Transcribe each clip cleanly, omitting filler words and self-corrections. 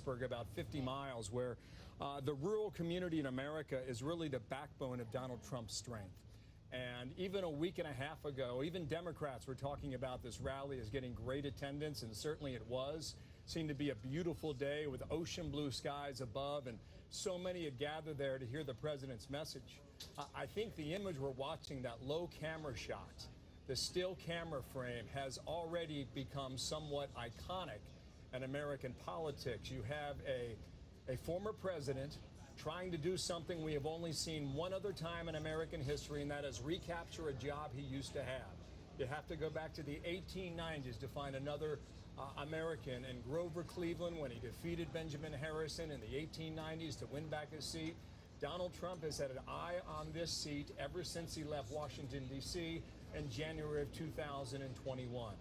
Pittsburgh, about 50 miles, where the rural community in America is really the backbone of Donald Trump's strength. And even a week and a half ago, even Democrats were talking about this rally as getting great attendance, and certainly it was. Seemed to be a beautiful day with ocean blue skies above, and so many had gathered there to hear the president's message. I think the image we're watching, that low camera shot, the still camera frame, has already become somewhat iconic in American politics. You have a former president trying to do something we have only seen one other time in American history, and that is recapture a job he used to have. You have to go back to the 1890s to find another American in Grover Cleveland when he defeated Benjamin Harrison in the 1890s to win back his seat. Donald Trump has had an eye on this seat ever since he left Washington, D.C. in January of 2021.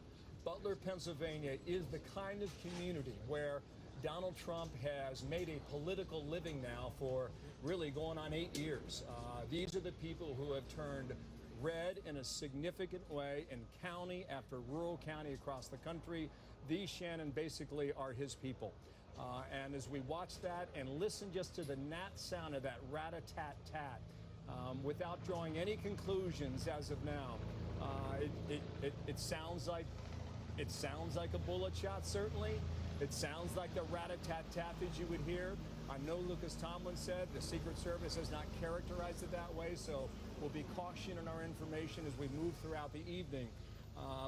Butler, Pennsylvania is the kind of community where Donald Trump has made a political living now for really going on 8 years. These are the people who have turned red in a significant way in county after rural county across the country. These, Shannon, basically are his people. And as we watch that and listen just to the gnat sound of that rat-a-tat-tat, without drawing any conclusions as of now, it sounds like a bullet shot, certainly. It sounds like the rat-a-tat-tat that you would hear. I know Lucas Tomlin said the Secret Service has not characterized it that way, so we'll be cautious in our information as we move throughout the evening.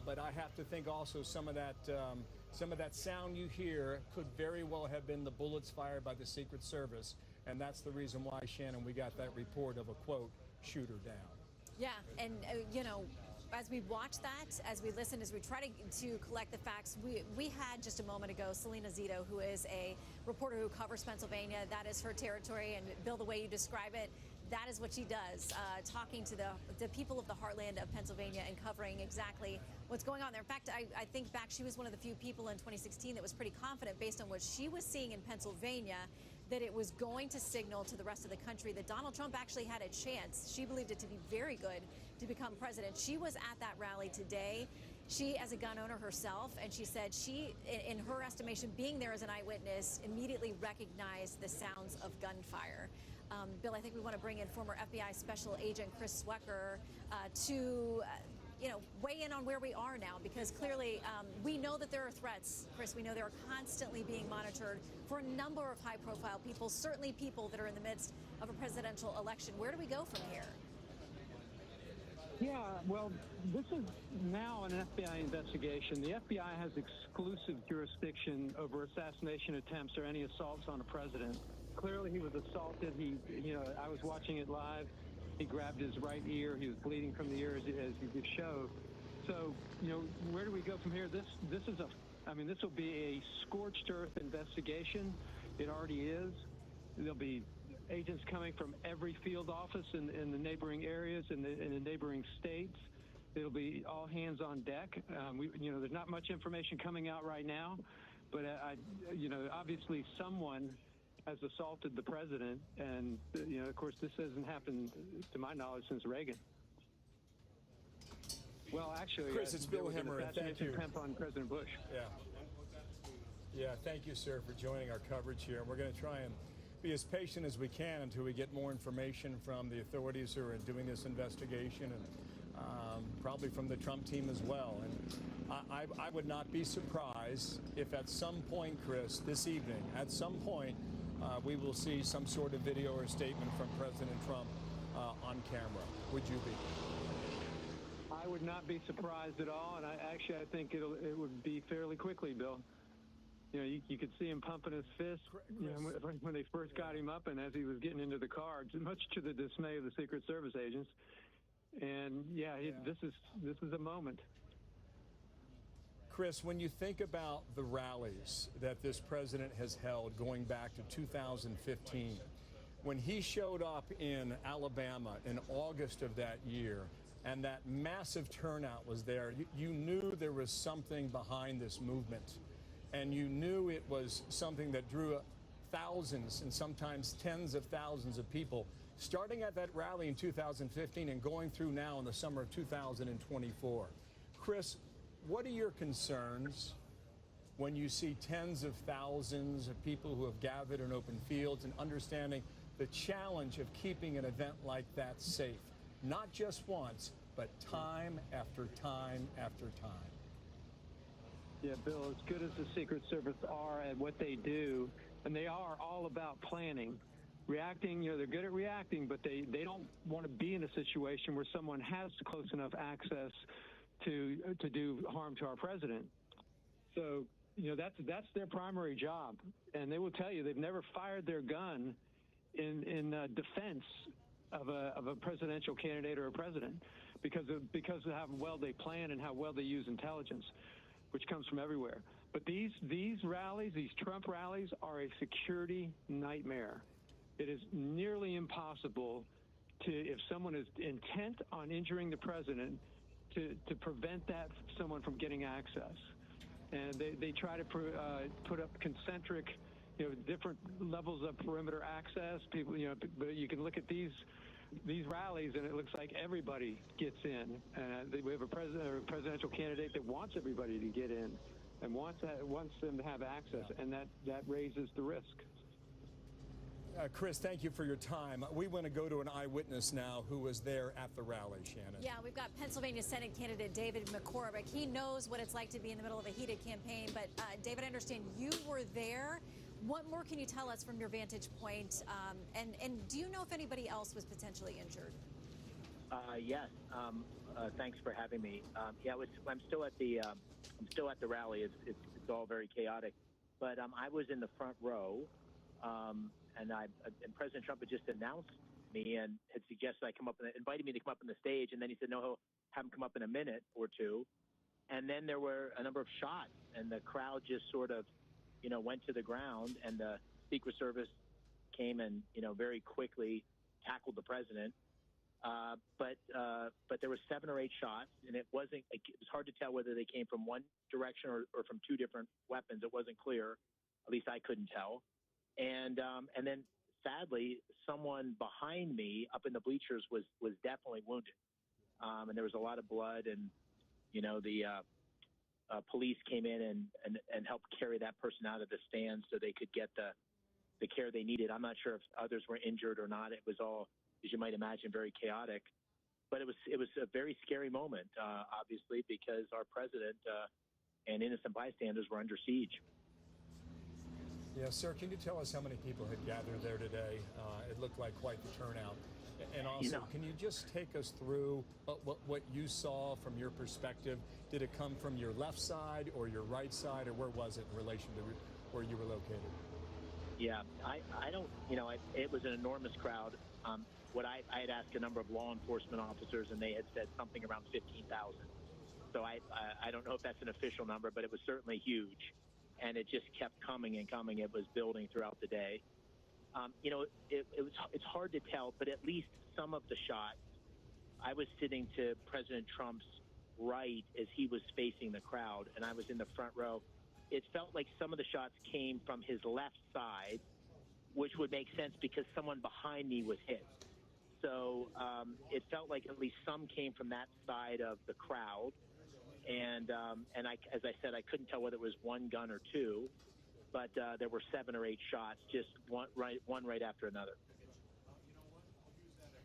But I have to think also some of that sound you hear could very well have been the bullets fired by the Secret Service, and that's the reason why, Shannon, we got that report of a, quote, shooter down. Yeah, and, as we watch that, as we listen, as we try to collect the facts, we had just a moment ago Selena Zito, who is a reporter who covers Pennsylvania. That is her territory, and Bill, the way you describe it, that is what she does, talking to the people of the heartland of Pennsylvania and covering exactly what's going on there. In fact, I think back, she was one of the few people in 2016 that was pretty confident, based on what she was seeing in Pennsylvania, that it was going to signal to the rest of the country that Donald Trump actually had a chance. She believed it to be very good to become president. She was at that rally today. She, as a gun owner herself, and she said she, in her estimation, being there as an eyewitness, immediately recognized the sounds of gunfire. Bill, I think we want to bring in former FBI Special Agent Chris Swecker to weigh in on where we are now, because clearly we know that there are threats. Chris, we know they're constantly being monitored for a number of high-profile people, certainly people that are in the midst of a presidential election. Where do we go from here? Yeah, well, this is now an FBI investigation. The FBI has exclusive jurisdiction over assassination attempts or any assaults on a president. Clearly, he was assaulted. I was watching it live. He grabbed his right ear. He was bleeding from the ear, as you could show. So, where do we go from here? This will be a scorched earth investigation. It already is. There'll be agents coming from every field office in the neighboring areas, in the neighboring states. It'll be all hands on deck. There's not much information coming out right now, but obviously someone has assaulted the president, and of course, this hasn't happened, to my knowledge, since Reagan. Well, actually, Chris, it's Bill Hemmer, and thank you. Attempt on President Bush. Yeah, thank you, sir, for joining our coverage here. We're going to try and be as patient as we can until we get more information from the authorities who are doing this investigation, and probably from the Trump team as well. And I would not be surprised if at some point, Chris, this evening, at some point, we will see some sort of video or statement from President Trump on camera. Would you be? I would not be surprised at all, and I think it would be fairly quickly, Bill. You could see him pumping his fist when they first got him up, and as he was getting into the car, much to the dismay of the Secret Service agents. And this is a moment. Chris, when you think about the rallies that this president has held going back to 2015, when he showed up in Alabama in August of that year, and that massive turnout was there, you knew there was something behind this movement. And you knew it was something that drew thousands and sometimes tens of thousands of people, starting at that rally in 2015 and going through now in the summer of 2024. Chris, what are your concerns when you see tens of thousands of people who have gathered in open fields and understanding the challenge of keeping an event like that safe, not just once, but time after time after time? Yeah, Bill, as good as the Secret Service are at what they do, and they are all about planning, reacting, they're good at reacting, but they don't want to be in a situation where someone has close enough access to do harm to our president. So, that's their primary job. And they will tell you they've never fired their gun in defense of a presidential candidate or a president because of how well they plan and how well they use intelligence, which comes from everywhere. But these rallies, these Trump rallies, are a security nightmare. It is nearly impossible if someone is intent on injuring the president, to prevent someone from getting access. And they try to put up concentric, different levels of perimeter access. People, but you can look at these rallies, and it looks like everybody gets in. We have a presidential candidate that wants everybody to get in and wants them to have access, and that raises the risk. Chris, thank you for your time. We want to go to an eyewitness now who was there at the rally, Shannon. Yeah, we've got Pennsylvania Senate candidate David McCormick. He knows what it's like to be in the middle of a heated campaign. But, David, I understand you were there. What more can you tell us from your vantage point? And do you know if anybody else was potentially injured? Yes. Thanks for having me. I'm still at the rally. It's all very chaotic. But I was in the front row. And President Trump had just announced me and had suggested I come up and invited me to come up on the stage. And then he said, no, he'll have him come up in a minute or two. And then there were a number of shots, and the crowd just sort of, went to the ground. And the Secret Service came and, very quickly tackled the president. But there were 7 or 8 shots, and it was hard to tell whether they came from one direction or from 2 different weapons. It wasn't clear. At least I couldn't tell. And then sadly, someone behind me up in the bleachers was definitely wounded. And there was a lot of blood, and, the police came in and helped carry that person out of the stand so they could get the care they needed. I'm not sure if others were injured or not. It was all, as you might imagine, very chaotic. But it was a very scary moment, obviously, because our president and innocent bystanders were under siege. Yeah, sir, can you tell us how many people had gathered there today? It looked like quite the turnout. And also, can you just take us through what you saw from your perspective? Did it come from your left side or your right side, or where was it in relation to where you were located? Yeah, I don't, it was an enormous crowd. I had asked a number of law enforcement officers, and they had said something around 15,000. So I don't know if that's an official number, but it was certainly huge. And it just kept coming and coming. It was building throughout the day. It's hard to tell, but at least some of the shots, I was sitting to President Trump's right as he was facing the crowd, and I was in the front row. It felt like some of the shots came from his left side, which would make sense because someone behind me was hit. So it felt like at least some came from that side of the crowd. And as I said, I couldn't tell whether it was one gun or 2, but there were 7 or 8 shots, just one right after another.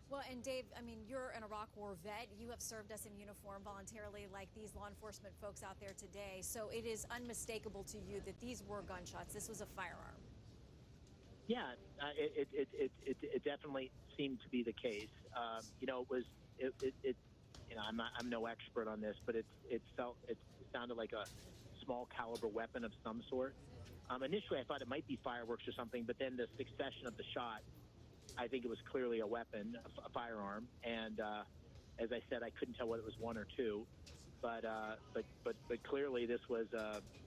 Well, and Dave, I mean, you're an Iraq War vet. You have served us in uniform voluntarily like these law enforcement folks out there today. So it is unmistakable to you that these were gunshots. This was a firearm. Yeah, it definitely seemed to be the case. I'm no expert on this, but it sounded like a small caliber weapon of some sort. Initially, I thought it might be fireworks or something, but then the succession of the shot, I think it was clearly a weapon, a firearm. And as I said, I couldn't tell whether it was 1 or 2, but clearly this was,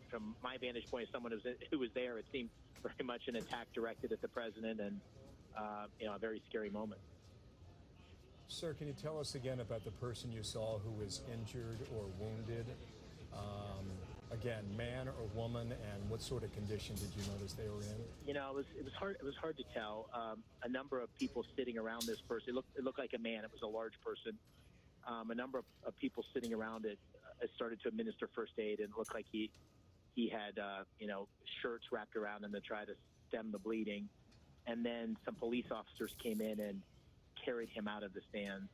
from my vantage point, as someone who was there, it seemed very much an attack directed at the president, and a very scary moment. Sir, can you tell us again about the person you saw who was injured or wounded? Again, man or woman, and what sort of condition did you notice they were in? It was hard to tell. A number of people sitting around this person. It looked like a man. It was a large person. A number of people sitting around it started to administer first aid, and it looked like he He had, shirts wrapped around him to try to stem the bleeding. And then some police officers came in and carried him out of the stands.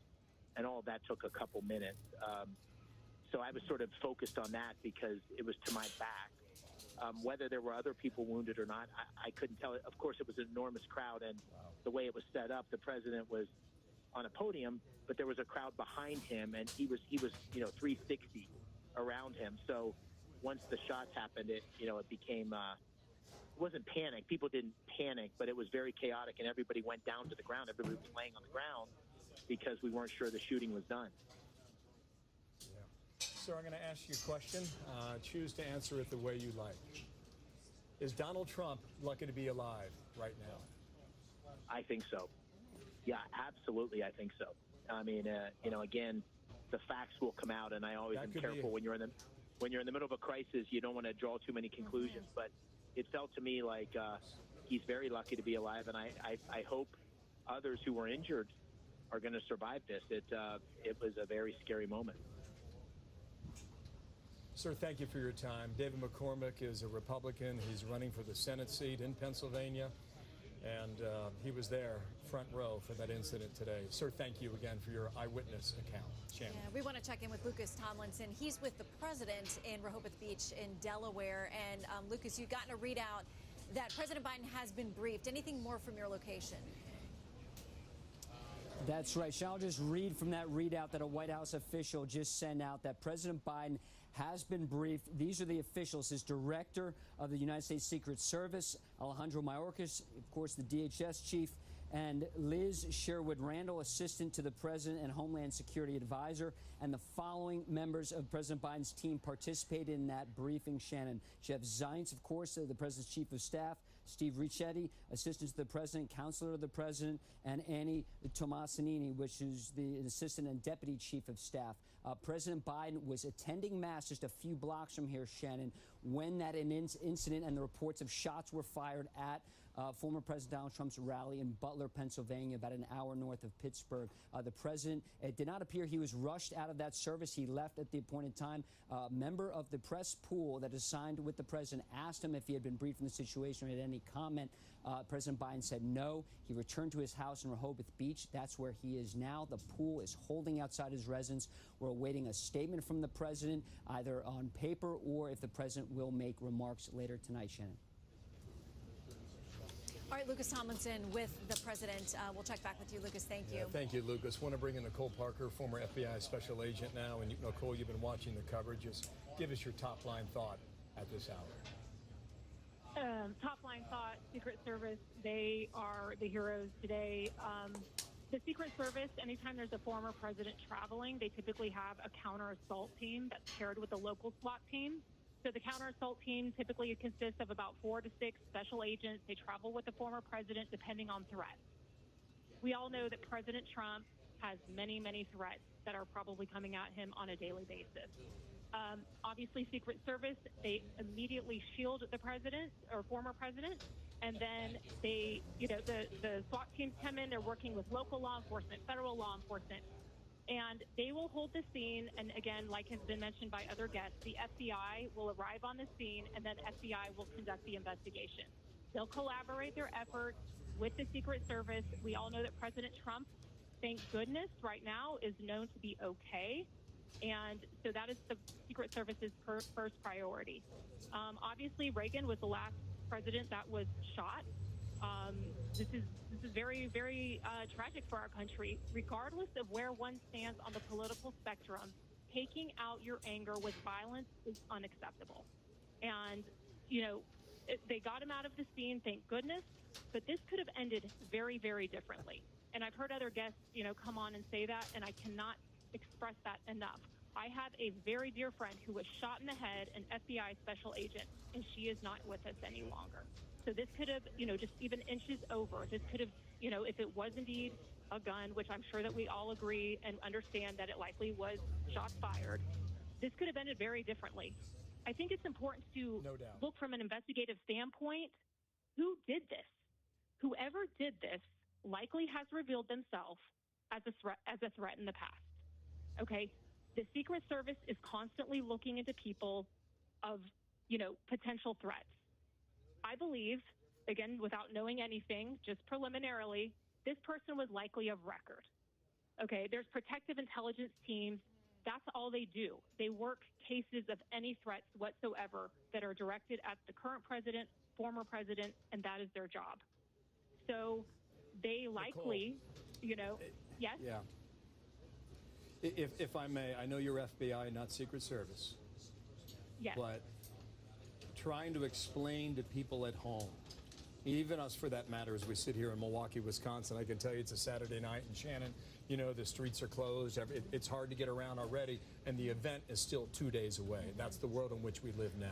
And all of that took a couple minutes. So I was sort of focused on that because it was to my back. Whether there were other people wounded or not, I couldn't tell. Of course, it was an enormous crowd, and the way it was set up, the president was on a podium, but there was a crowd behind him, and he was 360 around him. So once the shots happened, it became it wasn't panic. People didn't panic, but it was very chaotic, and everybody went down to the ground. Everybody was laying on the ground because we weren't sure the shooting was done. Sir, I'm going to ask you a question. Choose to answer it the way you like. Is Donald Trump lucky to be alive right now? I think so. Yeah, absolutely. I think so. I mean, again, the facts will come out, and I always am careful when you're in the middle of a crisis. You don't want to draw too many conclusions, but it felt to me like he's very lucky to be alive, and I hope others who were injured are going to survive this. It was a very scary moment. Sir, thank you for your time. David McCormick is a Republican. He's running for the Senate seat in Pennsylvania, and he was there front row for that incident today. Sir, thank you again for your eyewitness account. Shannon. Yeah, we want to check in with Lucas Tomlinson. He's with the president in Rehoboth Beach in Delaware. And Lucas, you've gotten a readout that President Biden has been briefed. Anything more from your location? That's right. I'll just read from that readout that a White House official just sent out that President Biden has been briefed. These are the officials: his director of the United States Secret Service, Alejandro Mayorkas, of course, the DHS chief, and Liz Sherwood Randall, assistant to the president and Homeland Security advisor. And the following members of President Biden's team participated in that briefing, Shannon. Jeff Zients, of course, the president's chief of staff; Steve Ricchetti, assistant to the president, counselor of the president; and Annie Tomasinini, which is the assistant and deputy chief of staff. President Biden was attending mass just a few blocks from here, Shannon, when that incident and the reports of shots were fired at former President Donald Trump's rally in Butler, Pennsylvania, about an hour north of Pittsburgh. The president, it did not appear he was rushed out of that service. He left at the appointed time. A member of the press pool that is signed with the president asked him if he had been briefed on the situation or had any comment. President Biden said no. He returned to his house in Rehoboth Beach. That's where he is now. The pool is holding outside his residence. We're awaiting a statement from the president, either on paper or if the president will make remarks later tonight, Shannon. All right, Lucas Tomlinson with the president. We'll check back with you, Lucas. Thank you. Thank you, Lucas. Want to bring in Nicole Parker, former FBI special agent now. And Nicole, you've been watching the coverage. Just give us your top line thought at this hour. Top line thought, Secret Service, they are the heroes today. The Secret Service, anytime there's a former president traveling, they typically have a counter-assault team that's paired with a local SWAT team. So the counter-assault team typically consists of about 4 to 6 special agents. They travel with the former president depending on threats. We all know that President Trump has many, many threats that are probably coming at him on a daily basis. Obviously, Secret Service, they immediately shield the president or former president, and then they, the SWAT teams come in. They're working with local law enforcement, federal law enforcement, and they will hold the scene. And again, like has been mentioned by other guests, the FBI will arrive on the scene, and then FBI will conduct the investigation. They'll collaborate their efforts with the Secret Service. We all know that President Trump, thank goodness, right now is known to be okay. And so that is the Secret Service's first priority. Obviously, Reagan was the last president that was shot. This is very, very tragic for our country. Regardless of where one stands on the political spectrum, taking out your anger with violence is unacceptable. And, they got him out of the scene, thank goodness, but this could have ended very, very differently. And I've heard other guests, come on and say that, and I cannot express that enough. I have a very dear friend who was shot in the head, an FBI special agent, and she is not with us any longer. So this could have, just even inches over. This could have, if it was indeed a gun, which I'm sure that we all agree and understand that it likely was shots fired, this could have ended very differently. I think it's important to look from an investigative standpoint. Who did this? Whoever did this likely has revealed themselves as a threat in the past. Okay, the Secret Service is constantly looking into people of potential threats. I believe, again, without knowing anything, just preliminarily, this person was likely of record. Okay, there's protective intelligence teams. That's all they do. They work cases of any threats whatsoever that are directed at the current president, former president, and that is their job. So they likely, Nicole, yes? Yeah. If I may, I know you're FBI, not Secret Service. Yes. But trying to explain to people at home, even us for that matter, as we sit here in Milwaukee, Wisconsin, I can tell you it's a Saturday night, and Shannon, the streets are closed. It's hard to get around already, and the event is still 2 days away. That's the world in which we live now.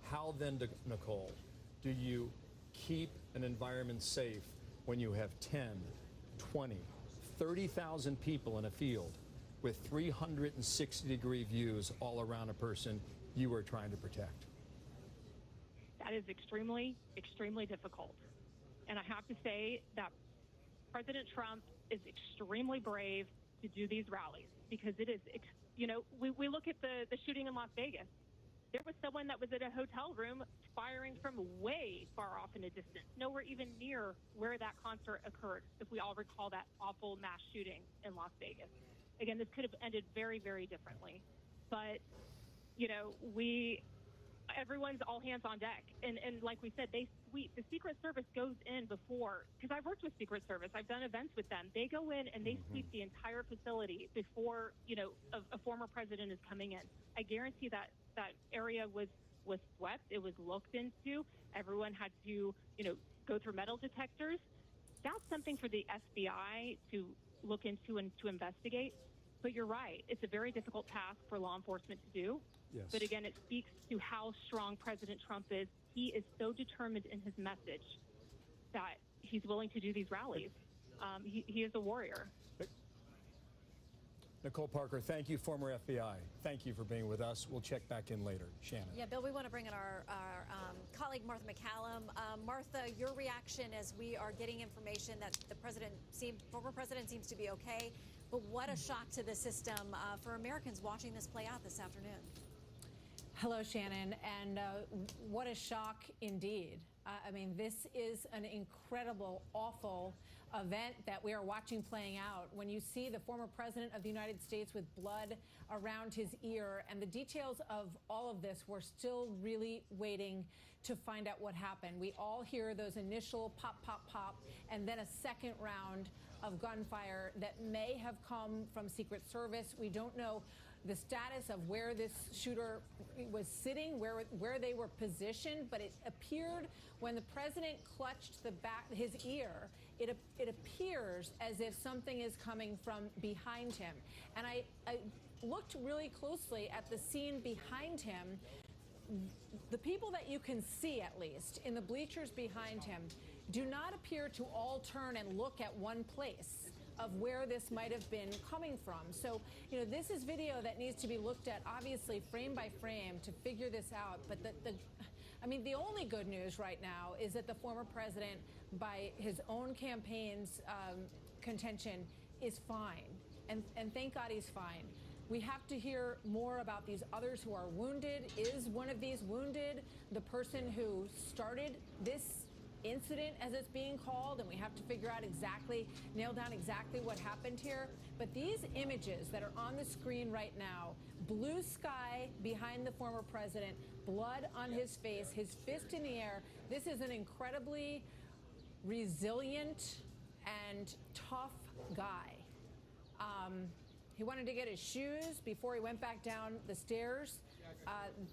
How then, Nicole, do you keep an environment safe when you have 10, 20, 30,000 people in a field with 360-degree views all around a person you are trying to protect? That is extremely, extremely difficult. And I have to say that President Trump is extremely brave to do these rallies because it is, we look at the shooting in Las Vegas. There was someone that was in a hotel room firing from way far off in a distance, nowhere even near where that concert occurred, if we all recall that awful mass shooting in Las Vegas. Again, this could have ended very, very differently. But, everyone's all hands on deck. And like we said, the Secret Service goes in before, because I've worked with Secret Service. I've done events with them. They go in and they sweep the entire facility before, a former president is coming in. I guarantee that area was swept. It was looked into. Everyone had to, go through metal detectors. That's something for the FBI to look into and to investigate. But you're right. It's a very difficult task for law enforcement to do. Yes. But again, it speaks to how strong President Trump is. He is so determined in his message that he's willing to do these rallies. He is a warrior. Nicole Parker, thank you, former FBI. Thank you for being with us. We'll check back in later. Shannon. Yeah, Bill, we want to bring in our colleague, Martha McCallum. Martha, your reaction as we are getting information that the former president seems to be okay, but what a shock to the system for Americans watching this play out this afternoon. Hello, Shannon, and what a shock indeed. I mean, this is an incredible, awful event that we are watching playing out. When you see the former president of the United States with blood around his ear, and the details of all of this, we're still really waiting to find out what happened. We all hear those initial pop, pop, pop, and then a second round of gunfire that may have come from Secret Service. We don't know the status of where this shooter was sitting, where they were positioned, but it appeared when the president clutched his ear, it appears as if something is coming from behind him. And I looked really closely at the scene behind him. The people that you can see, at least, in the bleachers behind him, do not appear to all turn and look at one place of where this might have been coming from. So, this is video that needs to be looked at, obviously, frame by frame to figure this out. But the only good news right now is that the former president, by his own campaign's contention, is fine. And thank God he's fine. We have to hear more about these others who are wounded. Is one of these wounded the person who started this incident, as it's being called? And we have to figure out nail down exactly what happened here. But these images that are on the screen right now, blue sky behind the former president, blood on his face, his fist in the air, this is an incredibly resilient and tough guy. He wanted to get his shoes before he went back down the stairs.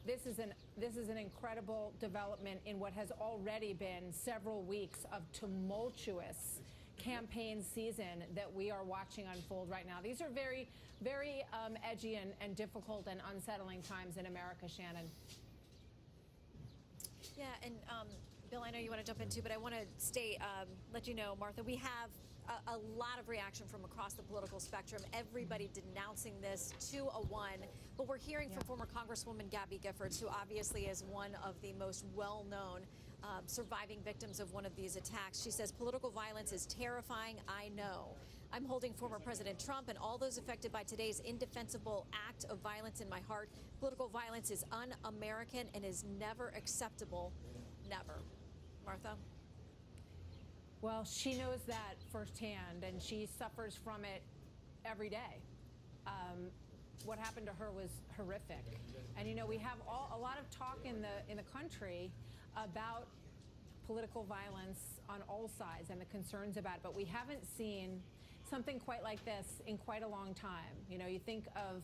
This is an incredible development in what has already been several weeks of tumultuous campaign season that we are watching unfold right now. These are very, very edgy and difficult and unsettling times in America, Shannon. Yeah, and Bill, I know you want to jump in too, but I want to let you know, Martha, we have a lot of reaction from across the political spectrum, everybody denouncing this 2-1. But we're hearing from former Congresswoman Gabby Giffords, who obviously is one of the most well-known surviving victims of one of these attacks. She says political violence is terrifying, I know. I'm holding former President Trump and all those affected by today's indefensible act of violence in my heart. Political violence is un-American and is never acceptable. Never. Martha? Well, she knows that firsthand, and she suffers from it every day. What happened to her was horrific. And, you know, we have a lot of talk in the country about political violence on all sides and the concerns about it, but we haven't seen something quite like this in quite a long time. You know, you think of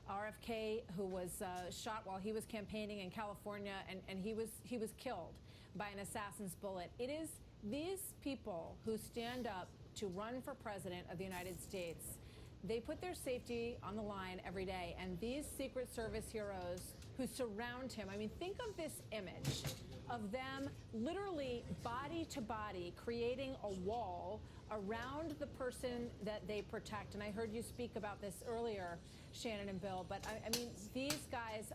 RFK, who was shot while he was campaigning in California, and he was killed by an assassin's bullet. It is these people who stand up to run for president of the United States. They put their safety on the line every day, and these Secret Service heroes who surround him, I mean, think of this image of them literally body to body creating a wall around the person that they protect. And I heard you speak about this earlier, Shannon and Bill, but I mean, these guys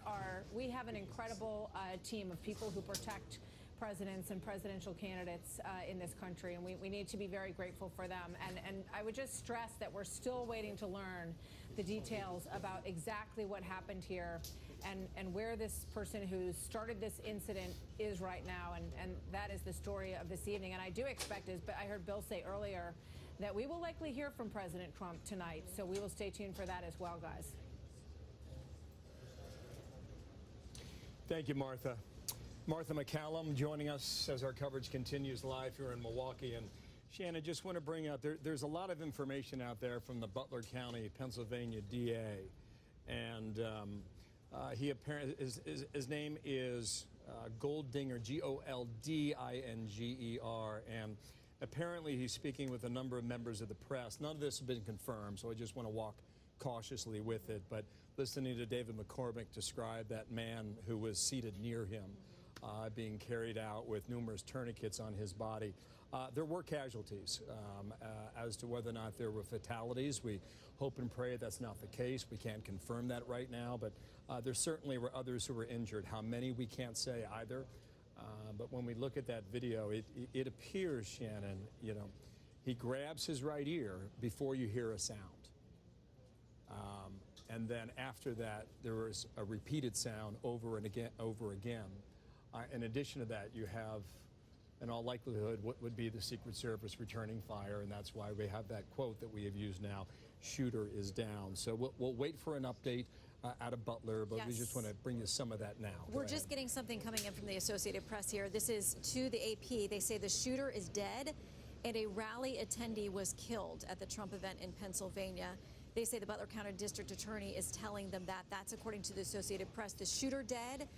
we have an incredible team of people who protect presidents and presidential candidates in this country, and we need to be very grateful for them. And I would just stress that we're still waiting to learn the details about exactly what happened here and where this person who started this incident is right now. And that is the story of this evening. And I do expect, as I heard Bill say earlier, that we will likely hear from President Trump tonight. So we will stay tuned for that as well, guys. Thank you, Martha. Martha McCallum joining us as our coverage continues live here in Milwaukee. And Shannon, just want to bring out, there's a lot of information out there from the Butler County, Pennsylvania DA. And he apparently, his name is Goldinger, Goldinger. And apparently he's speaking with a number of members of the press. None of this has been confirmed, so I just want to walk cautiously with it. But listening to David McCormick describe that man who was seated near him, being carried out with numerous tourniquets on his body. There were casualties. As to whether or not there were fatalities, we hope and pray that's not the case. We can't confirm that right now, but there certainly were others who were injured. How many, we can't say either. But when we look at that video, it appears, Shannon, you know, he grabs his right ear before you hear a sound. And then after that, there was a repeated sound over and again, in addition to that, you have, in all likelihood, what would be the Secret Service returning fire, and that's why we have that quote that we have used now, shooter is down. So we'll wait for an update out of Butler, but we just want to bring you some of that now. We're just getting something coming in from the Associated Press here. This is to the AP. They say the shooter is dead and a rally attendee was killed at the Trump event in Pennsylvania. They say the Butler County District Attorney is telling them that. That's according to the Associated Press. The shooter dead,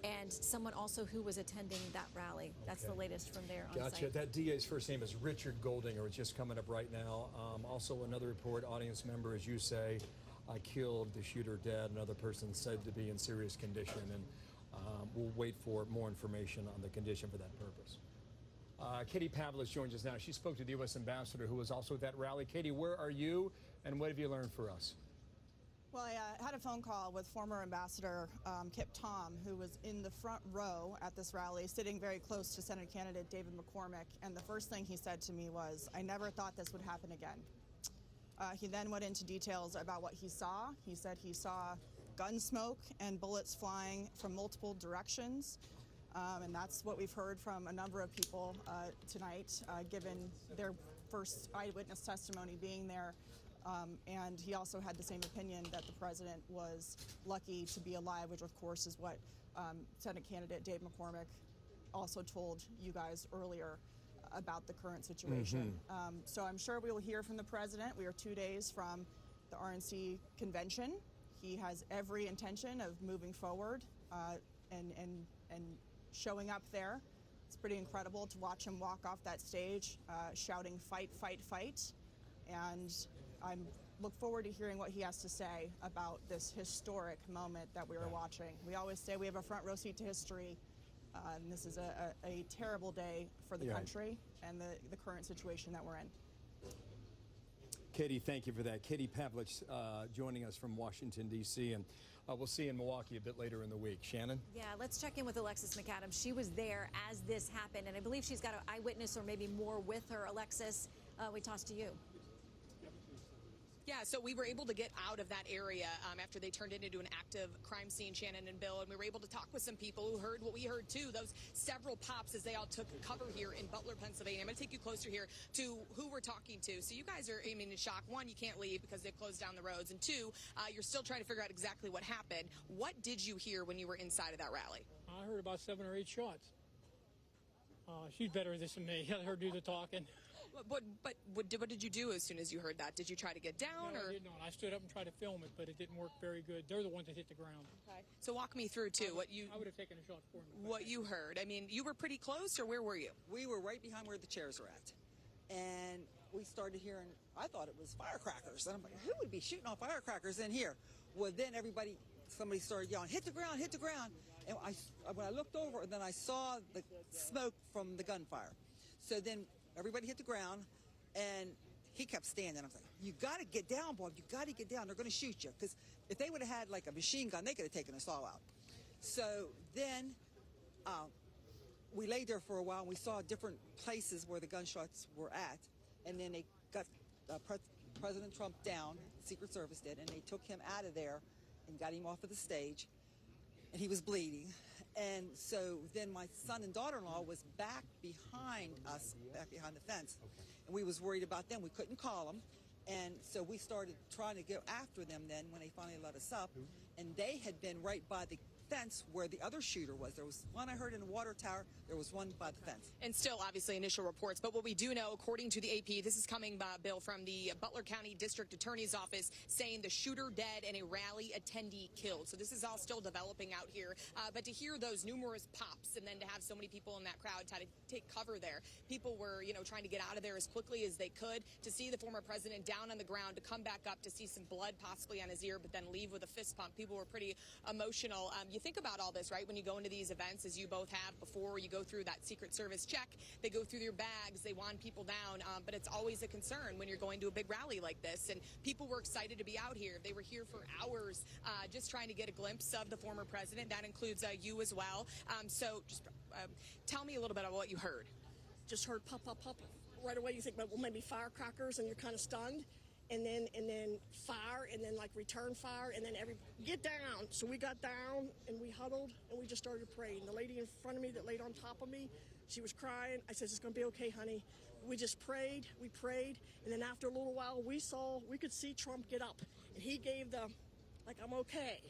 and someone also who was attending that rally. That's the latest from there on Gotcha. site. That DA's first name is Richard Goldinger. It's just coming up right now. Also another report, audience member, as you say, killed, the shooter dead, another person said to be in serious condition, and we'll wait for more information on the condition for that purpose. Katie Pavlis joins us now. She spoke to the U.S. ambassador who was also at that rally. Katie, where are you, and what have you learned for us? Well, I had a phone call with former Ambassador Kip Tom, who was in the front row at this rally, sitting very close to Senate candidate David McCormick. And the first thing he said to me was, "I never thought this would happen again." He then went into details about what he saw. He said he saw gun smoke and bullets flying from multiple directions. And that's what we've heard from a number of people tonight, given their first eyewitness testimony being there. And he also had the same opinion that the president was lucky to be alive, which of course is what Senate candidate Dave McCormick also told you guys earlier about the current situation. So I'm sure we will hear from the president. We are 2 days from the RNC convention. He has every intention of moving forward and showing up there. It's pretty incredible to watch him walk off that stage shouting, "Fight, fight, fight." And I look forward to hearing what he has to say about this historic moment that we are watching. We always say we have a front row seat to history, and this is a terrible day for the country and the current situation that we're in. Katie, thank you for that. Katie Pavlich joining us from Washington, D.C., and we'll see you in Milwaukee a bit later in the week. Shannon? Yeah, let's check in with Alexis McAdams. She was there as this happened, and I believe she's got an eyewitness or maybe more with her. Alexis, we toss to you. Yeah, so we were able to get out of that area after they turned it into an active crime scene, Shannon and Bill, and we were able to talk with some people who heard what we heard too, those several pops as they all took cover here in Butler, Pennsylvania. I'm going to take you closer here to who we're talking to. So you guys are, I mean, in shock. One, you can't leave because they've closed down the roads, and two, you're still trying to figure out exactly what happened. What did you hear when you were inside of that rally? I heard about 7 or 8 shots. She's better at this than me. Let her do the talking. But what did you do as soon as you heard that? Did you try to get down? No, or? I did not. I stood up and tried to film it, but it didn't work very good. They're the ones that hit the ground. Okay. So walk me through, too, I would have taken a shot for me. What you heard. I mean, you were pretty close, or where were you? We were right behind where the chairs are at. And we started hearing, I thought it was firecrackers. And I'm like, who would be shooting off firecrackers in here? Well, then somebody started yelling, hit the ground, hit the ground. And when I looked over, then I saw the smoke from the gunfire. So then everybody hit the ground, and he kept standing. I was like, you got to get down, Bob. You got to get down. They're going to shoot you. Because if they would have had like a machine gun, they could have taken us all out. So then we lay there for a while, and we saw different places where the gunshots were at. And then they got President Trump down, Secret Service did, and they took him out of there and got him off of the stage. And he was bleeding. And so then my son and daughter-in-law was back behind us, back behind the fence. Okay. And we was worried about them. We couldn't call them. And so we started trying to go after them then when they finally let us up. And they had been right by the fence where the other shooter was. There was one I heard in the water tower. There was one by the fence. And still, obviously, initial reports. But what we do know, according to the AP, this is coming, Bill, from the Butler County District Attorney's Office, saying the shooter dead and a rally attendee killed. So this is all still developing out here. But to hear those numerous pops and then to have so many people in that crowd try to take cover there, people were, trying to get out of there as quickly as they could. To see the former president down on the ground, to come back up, to see some blood possibly on his ear, but then leave with a fist pump. People were pretty emotional. You think about all this, right? When you go into these events, as you both have before, you go through that Secret Service check, they go through your bags, they wand people down, but it's always a concern when you're going to a big rally like this, and people were excited to be out here. They were here for hours just trying to get a glimpse of the former president. That includes you as well. So just tell me a little bit about what you heard. Just heard pop, pop, pop. Right away you think, well, maybe firecrackers, and you're kind of stunned. And then fire, and then like return fire, and then get down. So we got down and we huddled and we just started praying. The lady in front of me that laid on top of me, she was crying. I said, it's gonna be okay, honey. We just prayed, and then after a little while we could see Trump get up, and he gave the, like, I'm okay.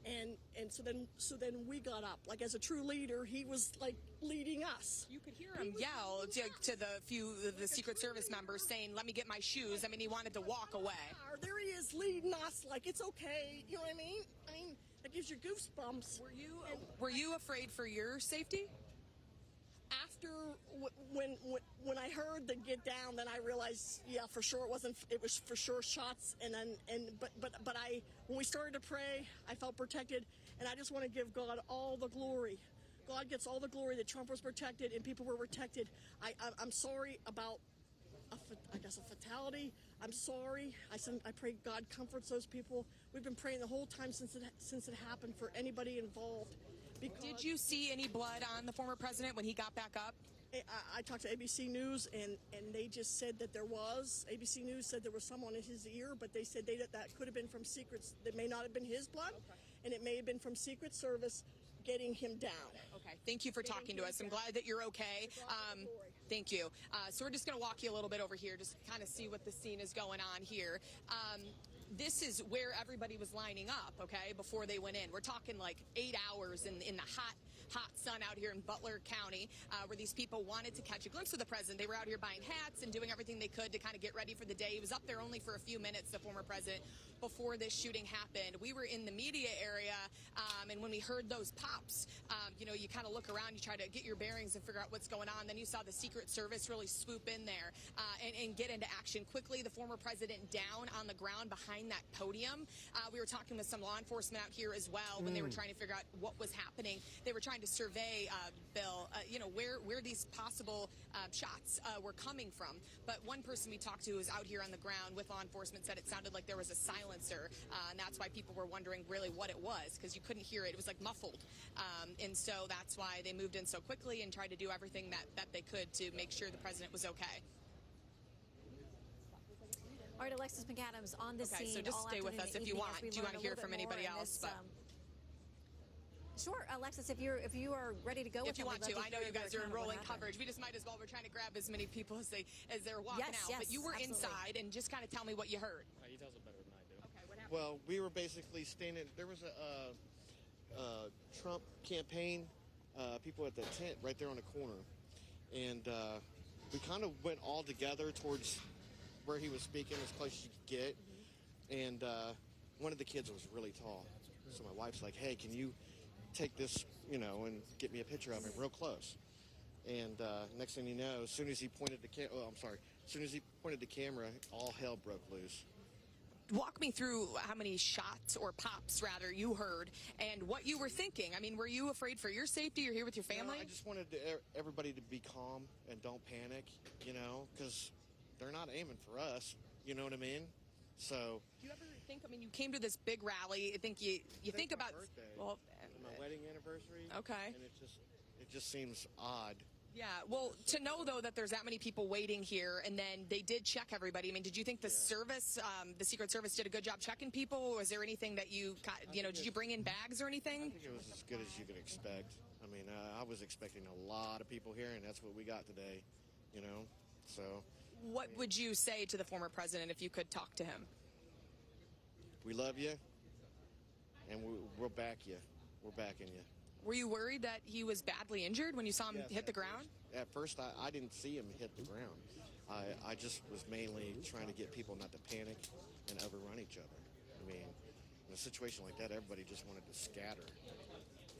And so then we got up. Like, as a true leader, he was like leading us. You could hear him yell to the Secret Service members saying, let me get my shoes. I mean, he wanted to walk away. There he is leading us like it's okay. You know what I mean? I mean, that gives you goosebumps. Were you afraid for your safety? After when I heard the get down, then I realized, yeah, for sure it was for sure shots. But when we started to pray, I felt protected, and I just want to give God all the glory. God gets all the glory that Trump was protected and people were protected. I'm sorry about a fatality. I'm sorry. I pray God comforts those people. We've been praying the whole time since it happened for anybody involved. Did you see any blood on the former president when he got back up? I talked to ABC News, and they just said that there was. ABC News said there was someone in his ear, but they said that could have been from Secrets. That may not have been his blood, and it may have been from Secret Service getting him down. Okay, thank you for talking to us. I'm glad that you're okay. Thank you. So we're just going to walk you a little bit over here, just to kind of see what the scene is going on here. This is where everybody was lining up, okay, before they went in. We're talking like 8 hours in the hot sun out here in Butler County, where these people wanted to catch a glimpse of the president. They were out here buying hats and doing everything they could to kind of get ready for the day. He was up there only for a few minutes, the former president, before this shooting happened. We were in the media area, and when we heard those pops, you kind of look around, you try to get your bearings and figure out what's going on. Then you saw the Secret Service really swoop in there and get into action quickly. The former president down on the ground behind that podium. We were talking with some law enforcement out here as well when they were trying to figure out what was happening. They were trying to survey, Bill, where these possible shots were coming from. But one person we talked to who was out here on the ground with law enforcement said it sounded like there was a silencer, and that's why people were wondering really what it was, because you couldn't hear it. It was like muffled. And so that's why they moved in so quickly and tried to do everything that they could to make sure the president was okay. All right, Alexis McAdams on the scene. So just all stay with afternoon us and if you evening want. as we Do you learn want to a hear little from bit more anybody in else? this, Sure, Alexis, if you are ready to go, If you want to, I know you guys are in rolling coverage. coverage. We just might as well. We're trying to grab as many people as they're walking Yes, out. yes, But you were absolutely. inside, and just kind of tell me what you heard. He tells it better than I do. Okay, what happened? Well, we were basically standing. There was a Trump campaign people at the tent right there on the corner, and we kind of went all together towards where he was speaking, as close as you could get. And one of the kids was really tall, so my wife's like, "Hey, can you take this, and get me a picture of him real close?" And next thing you know, as soon as he pointed the camera, all hell broke loose. Walk me through how many shots or pops, rather, you heard and what you were thinking. I mean, were you afraid for your safety? You're here with your family? No, I just wanted everybody to be calm and don't panic, because they're not aiming for us. You know what I mean? So. Do you ever think? I mean, you came to this big rally. I think you think about my birthday, well, my wedding anniversary. Okay. And it just seems odd. Yeah, well, to know, though, that there's that many people waiting here, and then they did check everybody. I mean, did you think the service, the Secret Service, did a good job checking people? Was there anything that you got, did you bring in bags or anything? I think it was as good as you could expect. I mean, I was expecting a lot of people here, and that's what we got today, so. What would you say to the former president if you could talk to him? We love you, and we'll back you. We're backing you. Were you worried that he was badly injured when you saw him Yes, hit the ground? At first, I didn't see him hit the ground. I just was mainly trying to get people not to panic and overrun each other. I mean, in a situation like that, everybody just wanted to scatter.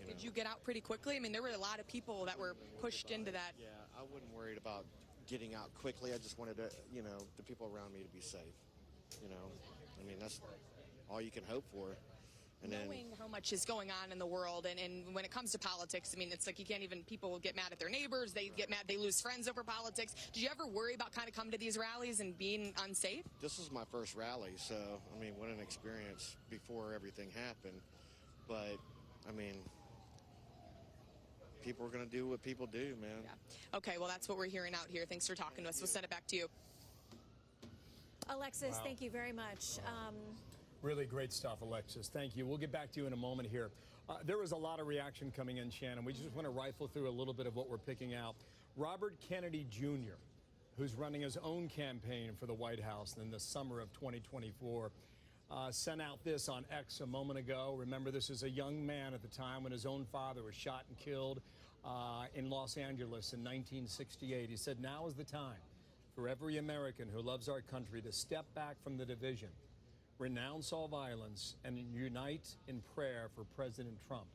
Did you get out pretty quickly? I mean, there were a lot of people that were pushed into that. Yeah, I wasn't worried about getting out quickly. I just wanted to, the people around me to be safe. I mean, that's all you can hope for. And knowing how much is going on in the world, and when it comes to politics, I mean, it's like you can't even, people get mad at their neighbors, they get mad, they lose friends over politics. Did you ever worry about kind of coming to these rallies and being unsafe? This is my first rally, so, I mean, what an experience before everything happened. But, I mean, people are going to do what people do, man. Yeah. Okay, well, that's what we're hearing out here. Thanks for talking to us. We'll send it back to you. Alexis, thank you very much. Really great stuff, Alexis. Thank you. We'll get back to you in a moment here. There was a lot of reaction coming in, Shannon. We just want to rifle through a little bit of what we're picking out. Robert Kennedy Jr., who's running his own campaign for the White House in the summer of 2024, sent out this on X a moment ago. Remember, this is a young man at the time when his own father was shot and killed in Los Angeles in 1968. He said, "Now is the time for every American who loves our country to step back from the division, renounce all violence, and unite in prayer for President Trump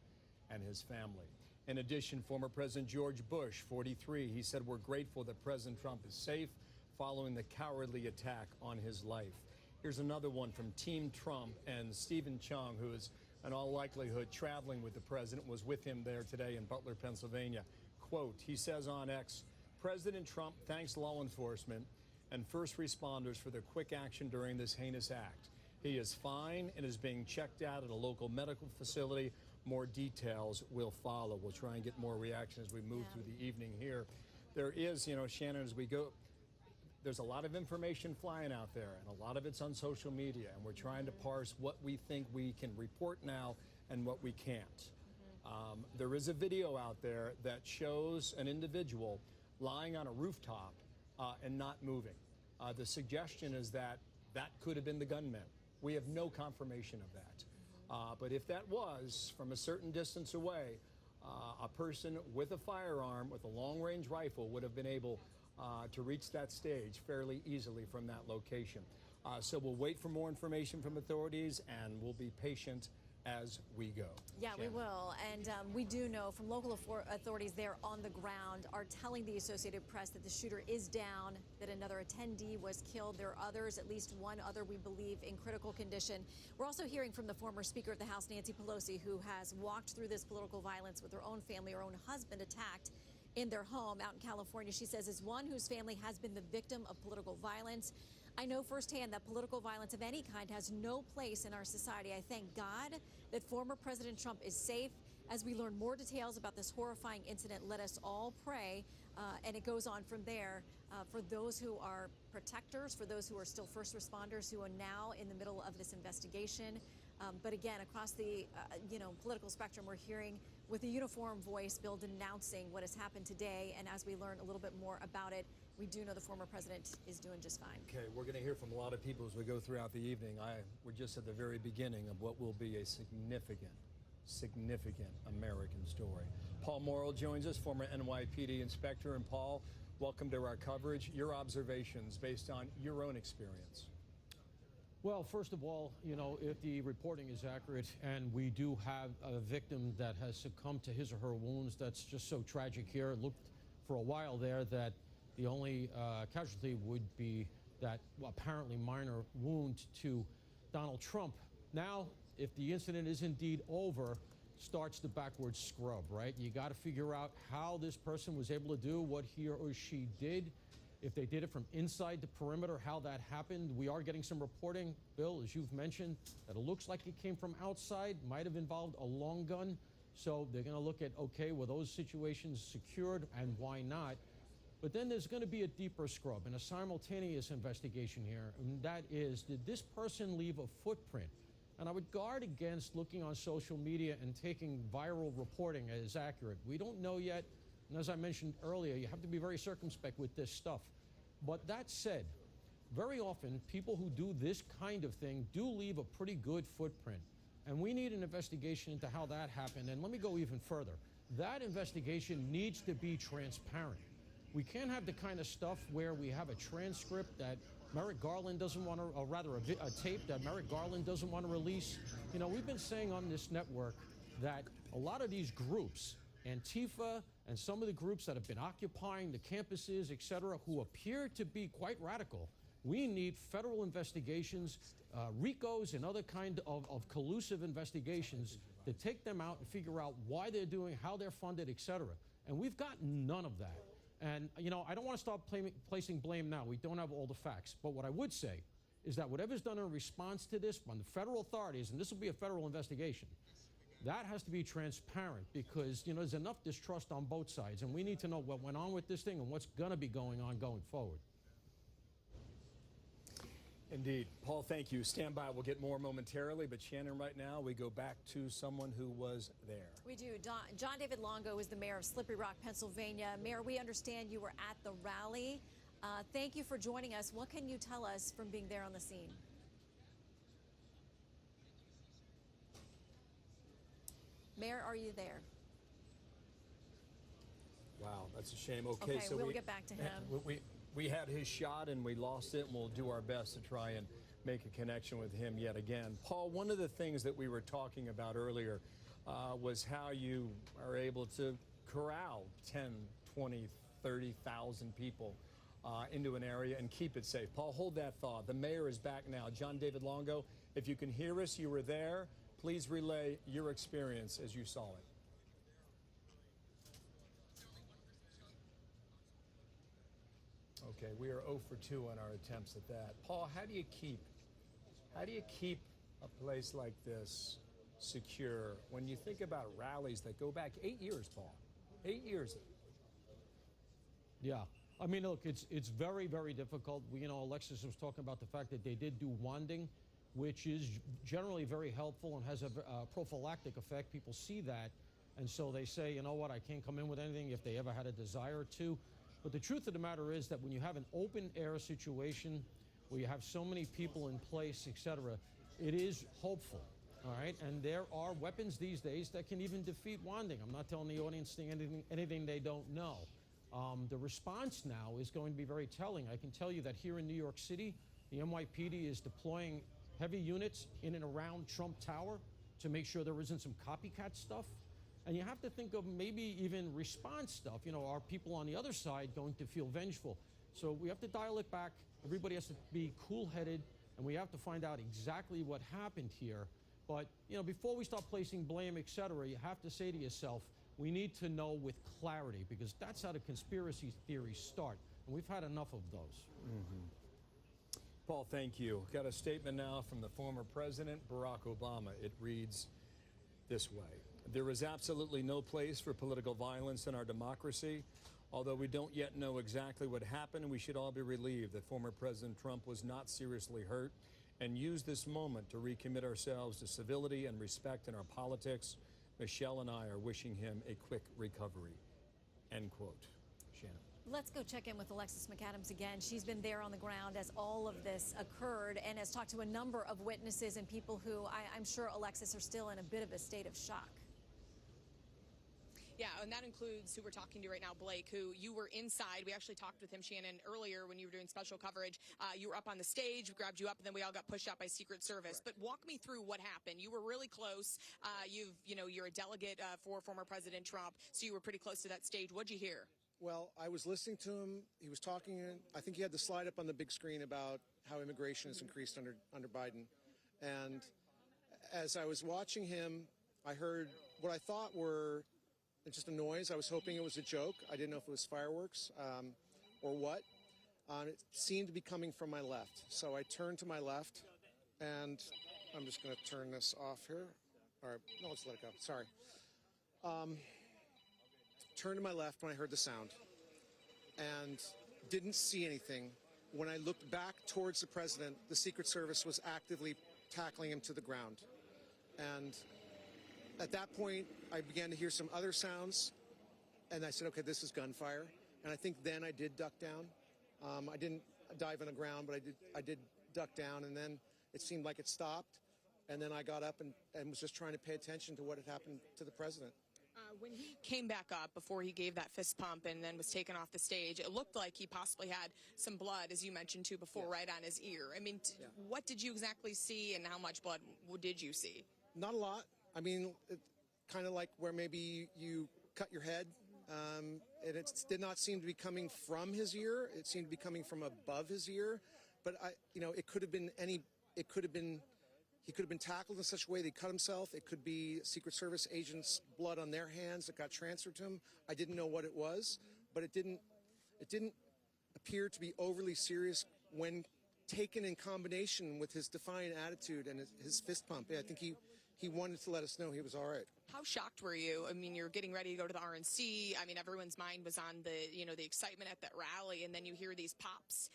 and his family." In addition, former President George Bush, 43, he said, "We're grateful that President Trump is safe following the cowardly attack on his life." Here's another one from Team Trump, and Stephen Chung, who is in all likelihood traveling with the president, was with him there today in Butler, Pennsylvania. Quote, he says on X, "President Trump thanks law enforcement and first responders for their quick action during this heinous act. He is fine and is being checked out at a local medical facility. More details will follow." We'll try and get more reaction as we move through the evening here. There is, Shannon, as we go, there's a lot of information flying out there, and a lot of it's on social media, and we're trying to parse what we think we can report now and what we can't. There is a video out there that shows an individual lying on a rooftop and not moving. The suggestion is that could have been the gunman. We have no confirmation of that. But if that was from a certain distance away, a person with a firearm, with a long-range rifle, would have been able to reach that stage fairly easily from that location. So we'll wait for more information from authorities, and we'll be patient as we go. Yeah, Shannon. We will. And we do know from local authorities there on the ground are telling the Associated Press that the shooter is down, that another attendee was killed. There are others, at least one other, we believe, in critical condition. We're also hearing from the former Speaker of the House, Nancy Pelosi, who has walked through this political violence with her own family, her own husband attacked in their home out in California. She says, as one whose family has been the victim of political violence, I know firsthand that political violence of any kind has no place in our society. I thank God that former President Trump is safe As we learn more details about this horrifying incident, let us all pray. And it goes on from there for those who are protectors, for those who are still first responders who are now in the middle of this investigation. But again, across the political spectrum, we're hearing with a uniform voice Bill denouncing what has happened today. And as we learn a little bit more about it, we do know the former president is doing just fine. Okay, we're going to hear from a lot of people as we go throughout the evening. We're just at the very beginning of what will be a significant American story. Paul Morrill joins us, former NYPD inspector. And Paul, welcome to our coverage. Your observations based on your own experience. Well, first of all, if the reporting is accurate and we do have a victim that has succumbed to his or her wounds, that's just so tragic here. It looked for a while there that the only casualty would be that apparently minor wound to Donald Trump. Now, if the incident is indeed over, starts the backwards scrub, right? You got to figure out how this person was able to do what he or she did. If they did it from inside the perimeter, how that happened. We are getting some reporting, Bill, as you've mentioned, that it looks like it came from outside, might have involved a long gun. So they're going to look at, okay, were those situations secured and why not? But then there's going to be a deeper scrub and a simultaneous investigation here. And that is, did this person leave a footprint? And I would guard against looking on social media and taking viral reporting as accurate. We don't know yet. And as I mentioned earlier, you have to be very circumspect with this stuff. But that said, very often people who do this kind of thing do leave a pretty good footprint. And we need an investigation into how that happened. And let me go even further. That investigation needs to be transparent. We can't have the kind of stuff where we have a transcript that Merrick Garland doesn't want to, or rather a tape that Merrick Garland doesn't want to release. We've been saying on this network that a lot of these groups, Antifa and some of the groups that have been occupying the campuses, et cetera, who appear to be quite radical, we need federal investigations, RICOs and other kind of collusive investigations to take them out and figure out why they're doing, how they're funded, et cetera. And we've got none of that. And, I don't want to start placing blame now. We don't have all the facts. But what I would say is that whatever's done in response to this from the federal authorities, and this will be a federal investigation, that has to be transparent because, there's enough distrust on both sides. And we need to know what went on with this thing and what's going to be going on going forward. Indeed. Paul, thank you. Stand by. We'll get more momentarily. But Shannon, right now, we go back to someone who was there. We do. John David Longo is the mayor of Slippery Rock, Pennsylvania. Mayor, we understand you were at the rally. Thank you for joining us. What can you tell us from being there on the scene? Mayor, are you there? Wow, that's a shame. Okay, so we'll get back to him. We had his shot and we lost it, and we'll do our best to try and make a connection with him yet again. Paul, one of the things that we were talking about earlier was how you are able to corral 10, 20, 30,000 people into an area and keep it safe. Paul, hold that thought. The mayor is back now. John David Longo, if you can hear us, you were there. Please relay your experience as you saw it. Okay, we are 0 for 2 on our attempts at that. Paul, how do you keep a place like this secure when you think about rallies that go back 8 years, Paul? 8 years. Yeah. I mean, look, it's very, very difficult. Alexis was talking about the fact that they did do wanding, which is generally very helpful and has a prophylactic effect. People see that, and so they say, you know what, I can't come in with anything if they ever had a desire to. But the truth of the matter is that when you have an open-air situation where you have so many people in place, et cetera, it is hopeful, all right? And there are weapons these days that can even defeat wanding. I'm not telling the audience anything they don't know. The response now is going to be very telling. I can tell you that here in New York City, the NYPD is deploying heavy units in and around Trump Tower to make sure there isn't some copycat stuff. And you have to think of maybe even response stuff. Are people on the other side going to feel vengeful? So we have to dial it back. Everybody has to be cool-headed, and we have to find out exactly what happened here. But, before we start placing blame, et cetera, you have to say to yourself, we need to know with clarity, because that's how the conspiracy theories start. And we've had enough of those. Mm-hmm. Paul, thank you. Got a statement now from the former president, Barack Obama. It reads this way. There is absolutely no place for political violence in our democracy. Although we don't yet know exactly what happened, we should all be relieved that former President Trump was not seriously hurt and use this moment to recommit ourselves to civility and respect in our politics. Michelle and I are wishing him a quick recovery. End quote. Shannon. Let's go check in with Alexis McAdams again. She's been there on the ground as all of this occurred and has talked to a number of witnesses and people who I'm sure, Alexis, are still in a bit of a state of shock. Yeah, and that includes who we're talking to right now, Blake, who you were inside. We actually talked with him, Shannon, earlier when you were doing special coverage. You were up on the stage, we grabbed you up, and then we all got pushed out by Secret Service. Correct. But walk me through what happened. You were really close. You're a delegate for former President Trump, so you were pretty close to that stage. What'd you hear? Well, I was listening to him. He was talking. I think he had the slide up on the big screen about how immigration has increased under Biden. And as I was watching him, I heard what I thought were just a noise. I was hoping it was a joke. I didn't know if it was fireworks or what. It seemed to be coming from my left. So I turned to my left, and I'm just going to turn this off here. All right, no, let's let it go. Sorry. Turned to my left when I heard the sound and didn't see anything. When I looked back towards the president, the Secret Service was actively tackling him to the ground. And at that point, I began to hear some other sounds, and I said, okay, this is gunfire. And I think then I did duck down. I didn't dive on the ground, but I did duck down, and then it seemed like it stopped. And then I got up and was just trying to pay attention to what had happened to the president. When he came back up before he gave that fist pump and then was taken off the stage, it looked like he possibly had some blood, as you mentioned too before, yes, right on his ear. I mean, what did you exactly see, and how much blood did you see? Not a lot. I mean, kind of like where maybe you cut your head, and it did not seem to be coming from his ear. It seemed to be coming from above his ear. But it could have been he could have been tackled in such a way that he cut himself. It could be Secret Service agents' blood on their hands that got transferred to him. I didn't know what it was, but it didn't appear to be overly serious when taken in combination with his defiant attitude and his fist pump. Yeah, I think he wanted to let us know he was all right. How shocked were you? I mean, you're getting ready to go to the RNC. I mean, everyone's mind was on the excitement at that rally, and then you hear these pops,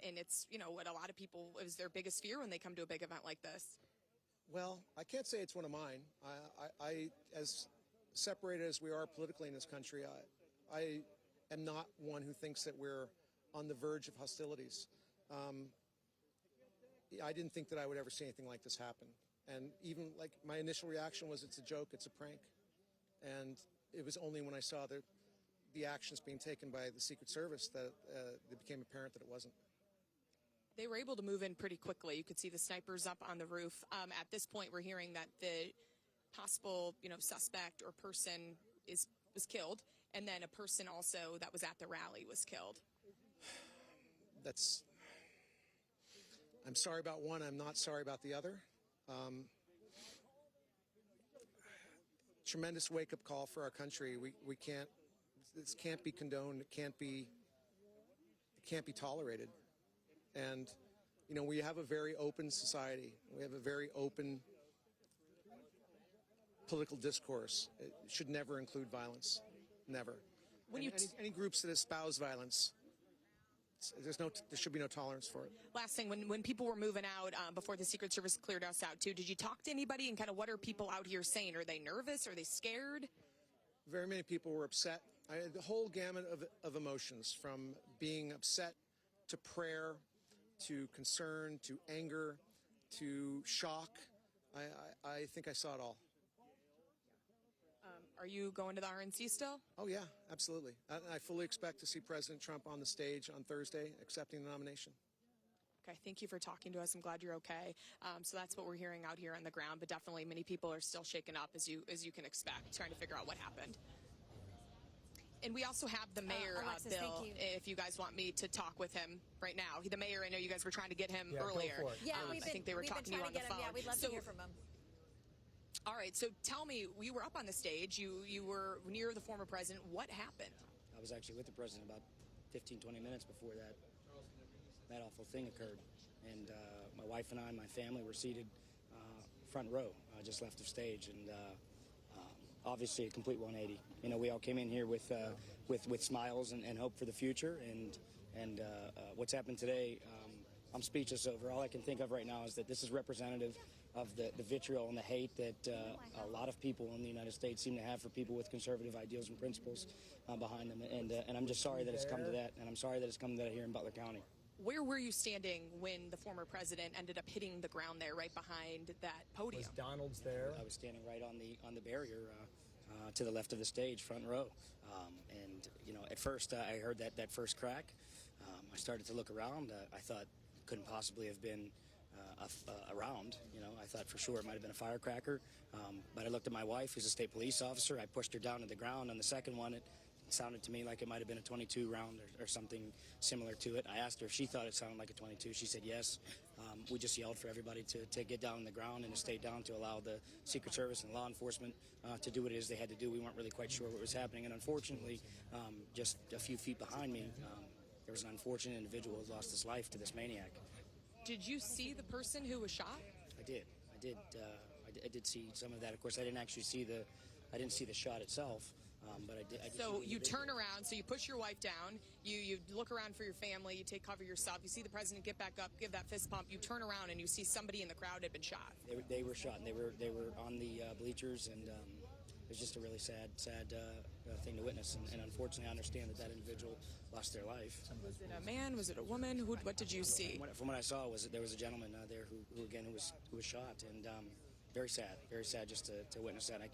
and it's, what a lot of people, is their biggest fear when they come to a big event like this. Well, I can't say it's one of mine. I as separated as we are politically in this country, I am not one who thinks that we're on the verge of hostilities. I didn't think that I would ever see anything like this happen. And even like my initial reaction was, it's a joke, it's a prank. And it was only when I saw the actions being taken by the Secret Service that it became apparent that it wasn't. They were able to move in pretty quickly. You could see the snipers up on the roof. At this point, we're hearing that the possible, suspect or person was killed, and then a person also that was at the rally was killed. I'm sorry about one. I'm not sorry about the other. Tremendous wake-up call for our country. This can't be condoned. It can't be tolerated. And, we have a very open society. We have a very open political discourse. It should never include violence. Never. Any groups that espouse violence, there should be no tolerance for it. Last thing, when people were moving out before the Secret Service cleared us out too, did you talk to anybody, and kind of what are people out here saying? Are they nervous? Are they scared? Very many people were upset. The whole gamut of emotions, from being upset to prayer, to concern, to anger, to shock. I think I saw it all. Are you going to the RNC still? Oh, yeah, absolutely. I fully expect to see President Trump on the stage on Thursday accepting the nomination. Okay, thank you for talking to us. I'm glad you're okay. So that's what we're hearing out here on the ground, but definitely many people are still shaken up, as you can expect, trying to figure out what happened. And we also have the mayor, Alexis, Bill, if you guys want me to talk with him right now. The mayor, I know you guys were trying to get him earlier. Go for it. Yeah, I think they were talking to you on the phone. Yeah, we'd love to hear from him. All right, so tell me, you were up on the stage. You were near the former president. What happened? I was actually with the president about 15, 20 minutes before that awful thing occurred. And my wife and I and my family were seated front row, just left of stage. And obviously a complete 180. You know, we all came in here with smiles and hope for the future, and what's happened today, I'm speechless over. All I can think of right now is that this is representative of the vitriol and the hate that a lot of people in the United States seem to have for people with conservative ideals and principles behind them. And I'm just sorry that it's come to that, and I'm sorry that it's come to that here in Butler County. Where were you standing when the former president ended up hitting the ground there, right behind that podium? Was Donald's there? I was standing right on the barrier to the left of the stage, front row. And you know, at first I heard that first crack. I started to look around. I thought it couldn't possibly have been around. You know, I thought for sure it might have been a firecracker. But I looked at my wife, who's a state police officer. I pushed her down to the ground. On the second one, it sounded to me like it might have been a 22 round or something similar to it. I asked her if she thought it sounded like a 22. She said yes. We just yelled for everybody to get down on the ground and to stay down to allow the Secret Service and law enforcement to do what it is they had to do. We weren't really quite sure what was happening. And unfortunately, just a few feet behind me, there was an unfortunate individual who lost his life to this maniac. Did you see the person who was shot? I did. I did see some of that. Of course, I didn't see the shot itself. But I did so you turn around, so you push your wife down, you look around for your family, you take cover yourself, you see the president get back up, give that fist pump, you turn around and you see somebody in the crowd had been shot. They were shot, and they were on the bleachers, and it was just a really sad thing to witness. And unfortunately, I understand that individual lost their life. Was it a man? Was it a woman? What did you see? From what I saw, was that there was a gentleman there who was shot, and very sad just to witness that. I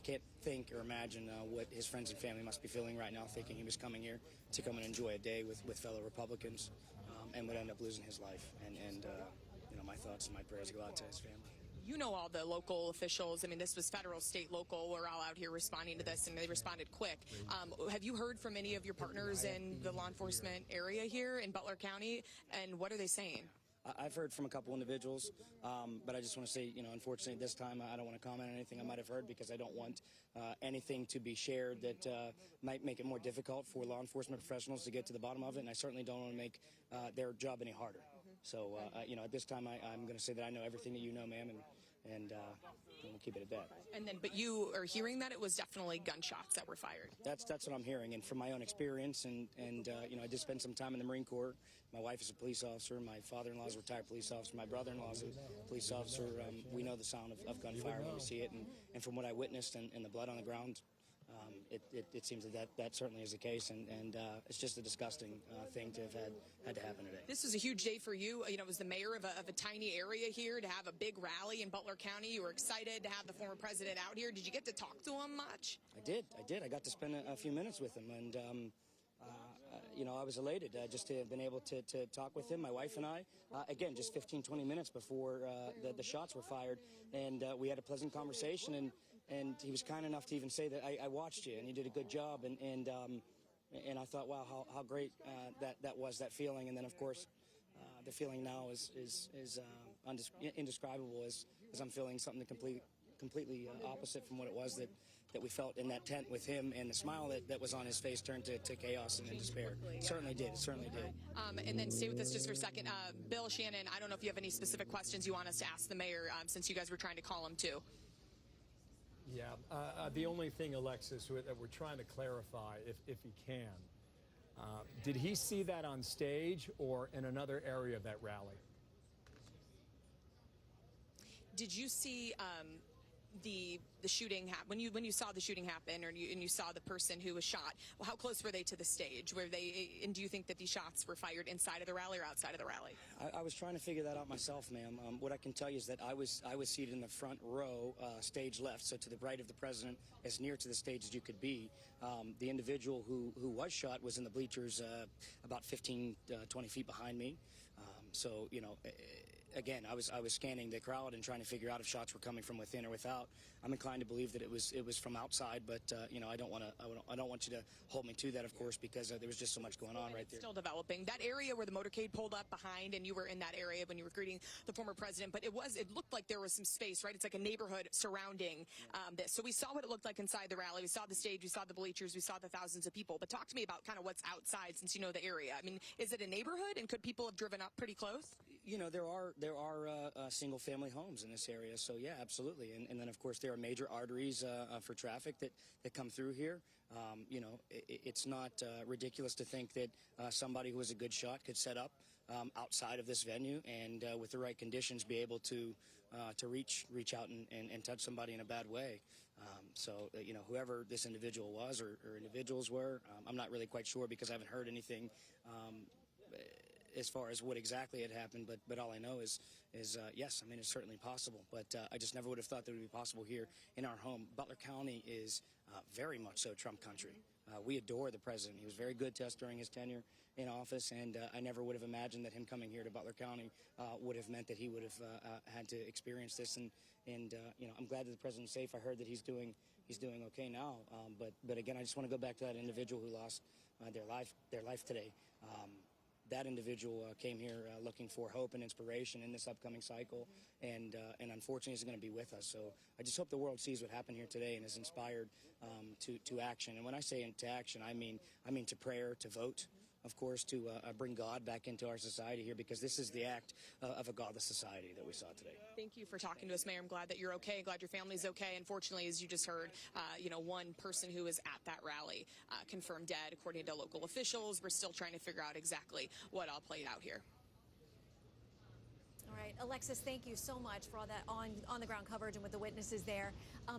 can't think or imagine what his friends and family must be feeling right now, thinking he was coming here to come and enjoy a day with fellow Republicans, and would end up losing his life. And you know, my thoughts and my prayers go out to his family. You know all the local officials. I mean, this was federal, state, local. We're all out here responding to this, and they responded quick. Have you heard from any of your partners in the law enforcement area here in Butler County, and what are they saying? I've heard from a couple individuals, but I just want to say, you know, unfortunately this time I don't want to comment on anything I might have heard, because I don't want anything to be shared that might make it more difficult for law enforcement professionals to get to the bottom of it, and I certainly don't want to make their job any harder. So, you know, at this time I'm going to say that I know everything that you know, ma'am, and we'll keep it at that. And then, but you are hearing that it was definitely gunshots that were fired. That's what I'm hearing, and from my own experience, and you know, I did spend some time in the Marine Corps. My wife is a police officer. My father-in-law is a retired police officer. My brother-in-law is a police officer. We know the sound of gunfire when we see it, and from what I witnessed and the blood on the ground, it seems that certainly is the case, and it's just a disgusting thing to have had to happen today. This was a huge day for you. You know, it was the mayor of a tiny area here to have a big rally in Butler County. You were excited to have the former president out here. Did you get to talk to him much? I did. I got to spend a few minutes with him, and you know, I was elated just to have been able to talk with him, my wife and I, again, just 15-20 minutes before the shots were fired, and we had a pleasant conversation, and he was kind enough to even say that I watched you and you did a good job, and I thought, wow, how great that was, that feeling. And then of course the feeling now is indescribable, as I'm feeling something completely opposite from what it was that we felt in that tent with him, and the smile that was on his face turned to chaos and despair. It certainly did. And then stay with us just for a second. Bill, Shannon, I don't know if you have any specific questions you want us to ask the mayor, since you guys were trying to call him too. Yeah, the only thing, Alexis, that we're trying to clarify, if he can, did he see that on stage or in another area of that rally? Did you see the shooting happen when you saw the shooting happen, and you saw the person who was shot? Well, how close were they to the stage? And do you think that these shots were fired inside of the rally or outside of the rally? I was trying to figure that out myself, ma'am. What I can tell you is that I was seated in the front row, stage left, so to the right of the president, as near to the stage as you could be. The individual who was shot was in the bleachers about 15, 20 feet behind me. So, you know, again, I was scanning the crowd and trying to figure out if shots were coming from within or without. I'm inclined to believe that it was from outside, but you know, I don't want you to hold me to that, of course, because there was just so much going on right there. Still developing. That area where the motorcade pulled up behind, and you were in that area when you were greeting the former president, but it looked like there was some space, right? It's like a neighborhood surrounding this. So we saw what it looked like inside the rally. We saw the stage, we saw the bleachers, we saw the thousands of people. But talk to me about kind of what's outside, since you know the area. I mean, is it a neighborhood, and could people have driven up pretty close? You know, there are single-family homes in this area, so yeah, absolutely. And then, of course, there are major arteries for traffic that come through here. You know, it's not ridiculous to think that somebody who is a good shot could set up outside of this venue and with the right conditions be able to reach out and touch somebody in a bad way. So, you know, whoever this individual was or individuals were, I'm not really quite sure because I haven't heard anything as far as what exactly had happened, but all I know is yes, I mean, it's certainly possible, but I just never would have thought that it would be possible here in our home. Butler County is very much so Trump country. We adore the president. He was very good to us during his tenure in office, and I never would have imagined that him coming here to Butler County would have meant that he would have had to experience this. And you know, I'm glad that the president's safe. I heard that he's doing okay now. But again, I just want to go back to that individual who lost their life today. That individual came here looking for hope and inspiration in this upcoming cycle, and unfortunately isn't going to be with us. So I just hope the world sees what happened here today and is inspired to action. And when I say into action, I mean to prayer, to vote, of course, to bring God back into our society here, because this is the act of a godless society that we saw today. Thank you for talking to us, Mayor. I'm glad that you're okay. Glad your family's okay. Unfortunately, as you just heard, you know, one person who was at that rally confirmed dead, according to local officials. We're still trying to figure out exactly what all played out here. All right, Alexis, thank you so much for all that on-the-ground coverage and with the witnesses there.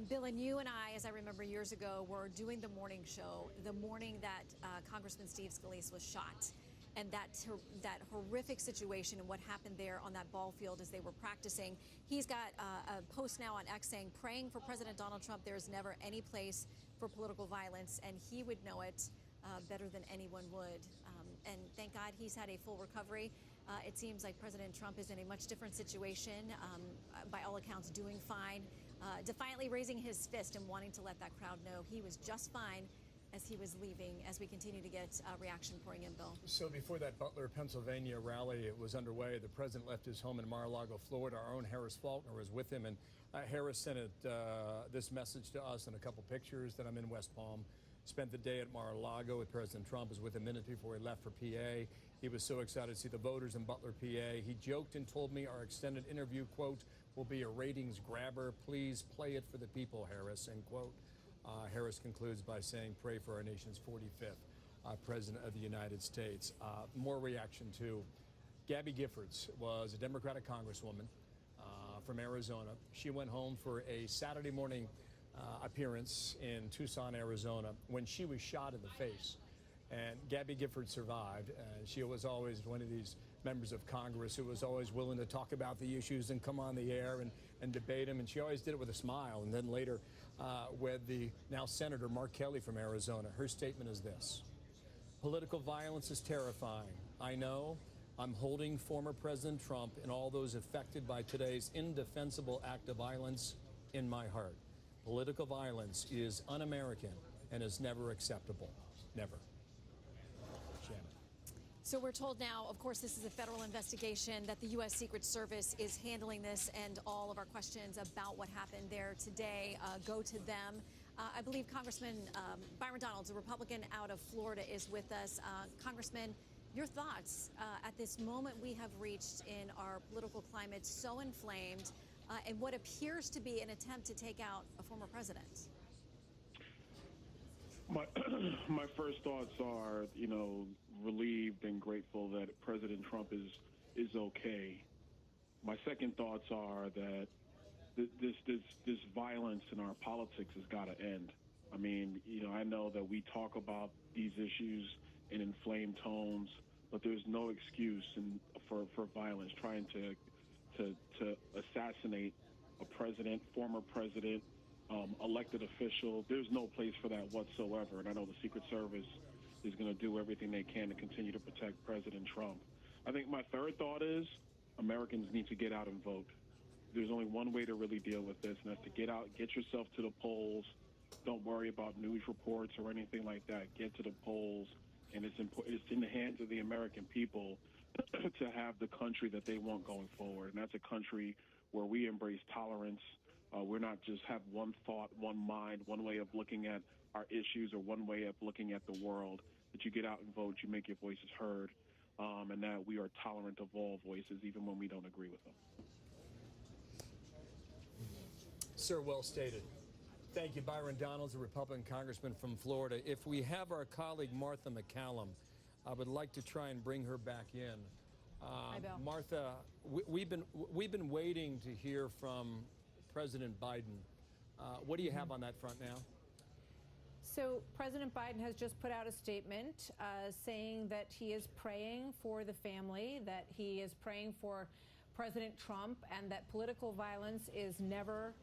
Bill, and you and I, as I remember years ago, were doing the morning show the morning that Congressman Steve Scalise was shot. And that horrific situation and what happened there on that ball field as they were practicing. He's got a post now on X saying, praying for President Donald Trump. There is never any place for political violence, and he would know it better than anyone would. And thank God he's had a full recovery. It seems like President Trump is in a much different situation, by all accounts doing fine, defiantly raising his fist and wanting to let that crowd know he was just fine as he was leaving, as we continue to get reaction pouring in, Bill. So before that Butler, Pennsylvania rally was underway, the president left his home in Mar-a-Lago, Florida. Our own Harris Faulkner was with him, and Harris sent this message to us and a couple pictures that I'm in West Palm. Spent the day at Mar-a-Lago with President Trump. Was with him minutes before he left for PA. He was so excited to see the voters in Butler, PA. He joked and told me our extended interview, quote, will be a ratings grabber. Please play it for the people, Harris, end quote. Harris concludes by saying, pray for our nation's 45th president of the United States. More reaction to Gabby Giffords was a Democratic congresswoman from Arizona. She went home for a Saturday morning appearance in Tucson, Arizona, when she was shot in the face. And Gabby Giffords survived. She was always one of these members of Congress who was always willing to talk about the issues and come on the air and debate them. And she always did it with a smile. And then later with the now Senator Mark Kelly from Arizona, her statement is this: political violence is terrifying. I know. I'm holding former President Trump and all those affected by today's indefensible act of violence in my heart. Political violence is un-American and is never acceptable. Never. Shannon. So we're told now, of course, this is a federal investigation, that the U.S. Secret Service is handling this, and all of our questions about what happened there today go to them. I believe Congressman Byron Donalds, a Republican out of Florida, is with us. Congressman, your thoughts at this moment we have reached in our political climate, so inflamed, and what appears to be an attempt to take out a former president? My first thoughts are, you know, relieved and grateful that President Trump is okay. My second thoughts are that this violence in our politics has got to end. I mean, you know, I know that we talk about these issues in inflamed tones, but there's no excuse for violence, trying to assassinate a president, former president, elected official. There's no place for that whatsoever. And I know the Secret Service is going to do everything they can to continue to protect President Trump. I think my third thought is Americans need to get out and vote. There's only one way to really deal with this, and that's to get out, get yourself to the polls. Don't worry about news reports or anything like that. Get to the polls, and it's in the hands of the American people to have the country that they want going forward. And that's a country where we embrace tolerance. We're not just have one thought, one mind, one way of looking at our issues or one way of looking at the world. That you get out and vote, you make your voices heard. and that we are tolerant of all voices, even when we don't agree with them. Sir, well stated. Thank you, Byron Donalds, a Republican congressman from Florida. If we have our colleague Martha McCallum, I would like to try and bring her back in. Hi, Bill. Martha, we've been waiting to hear from President Biden. What do you have on that front now? So President Biden has just put out a statement saying that he is praying for the family, that he is praying for President Trump, and that political violence is never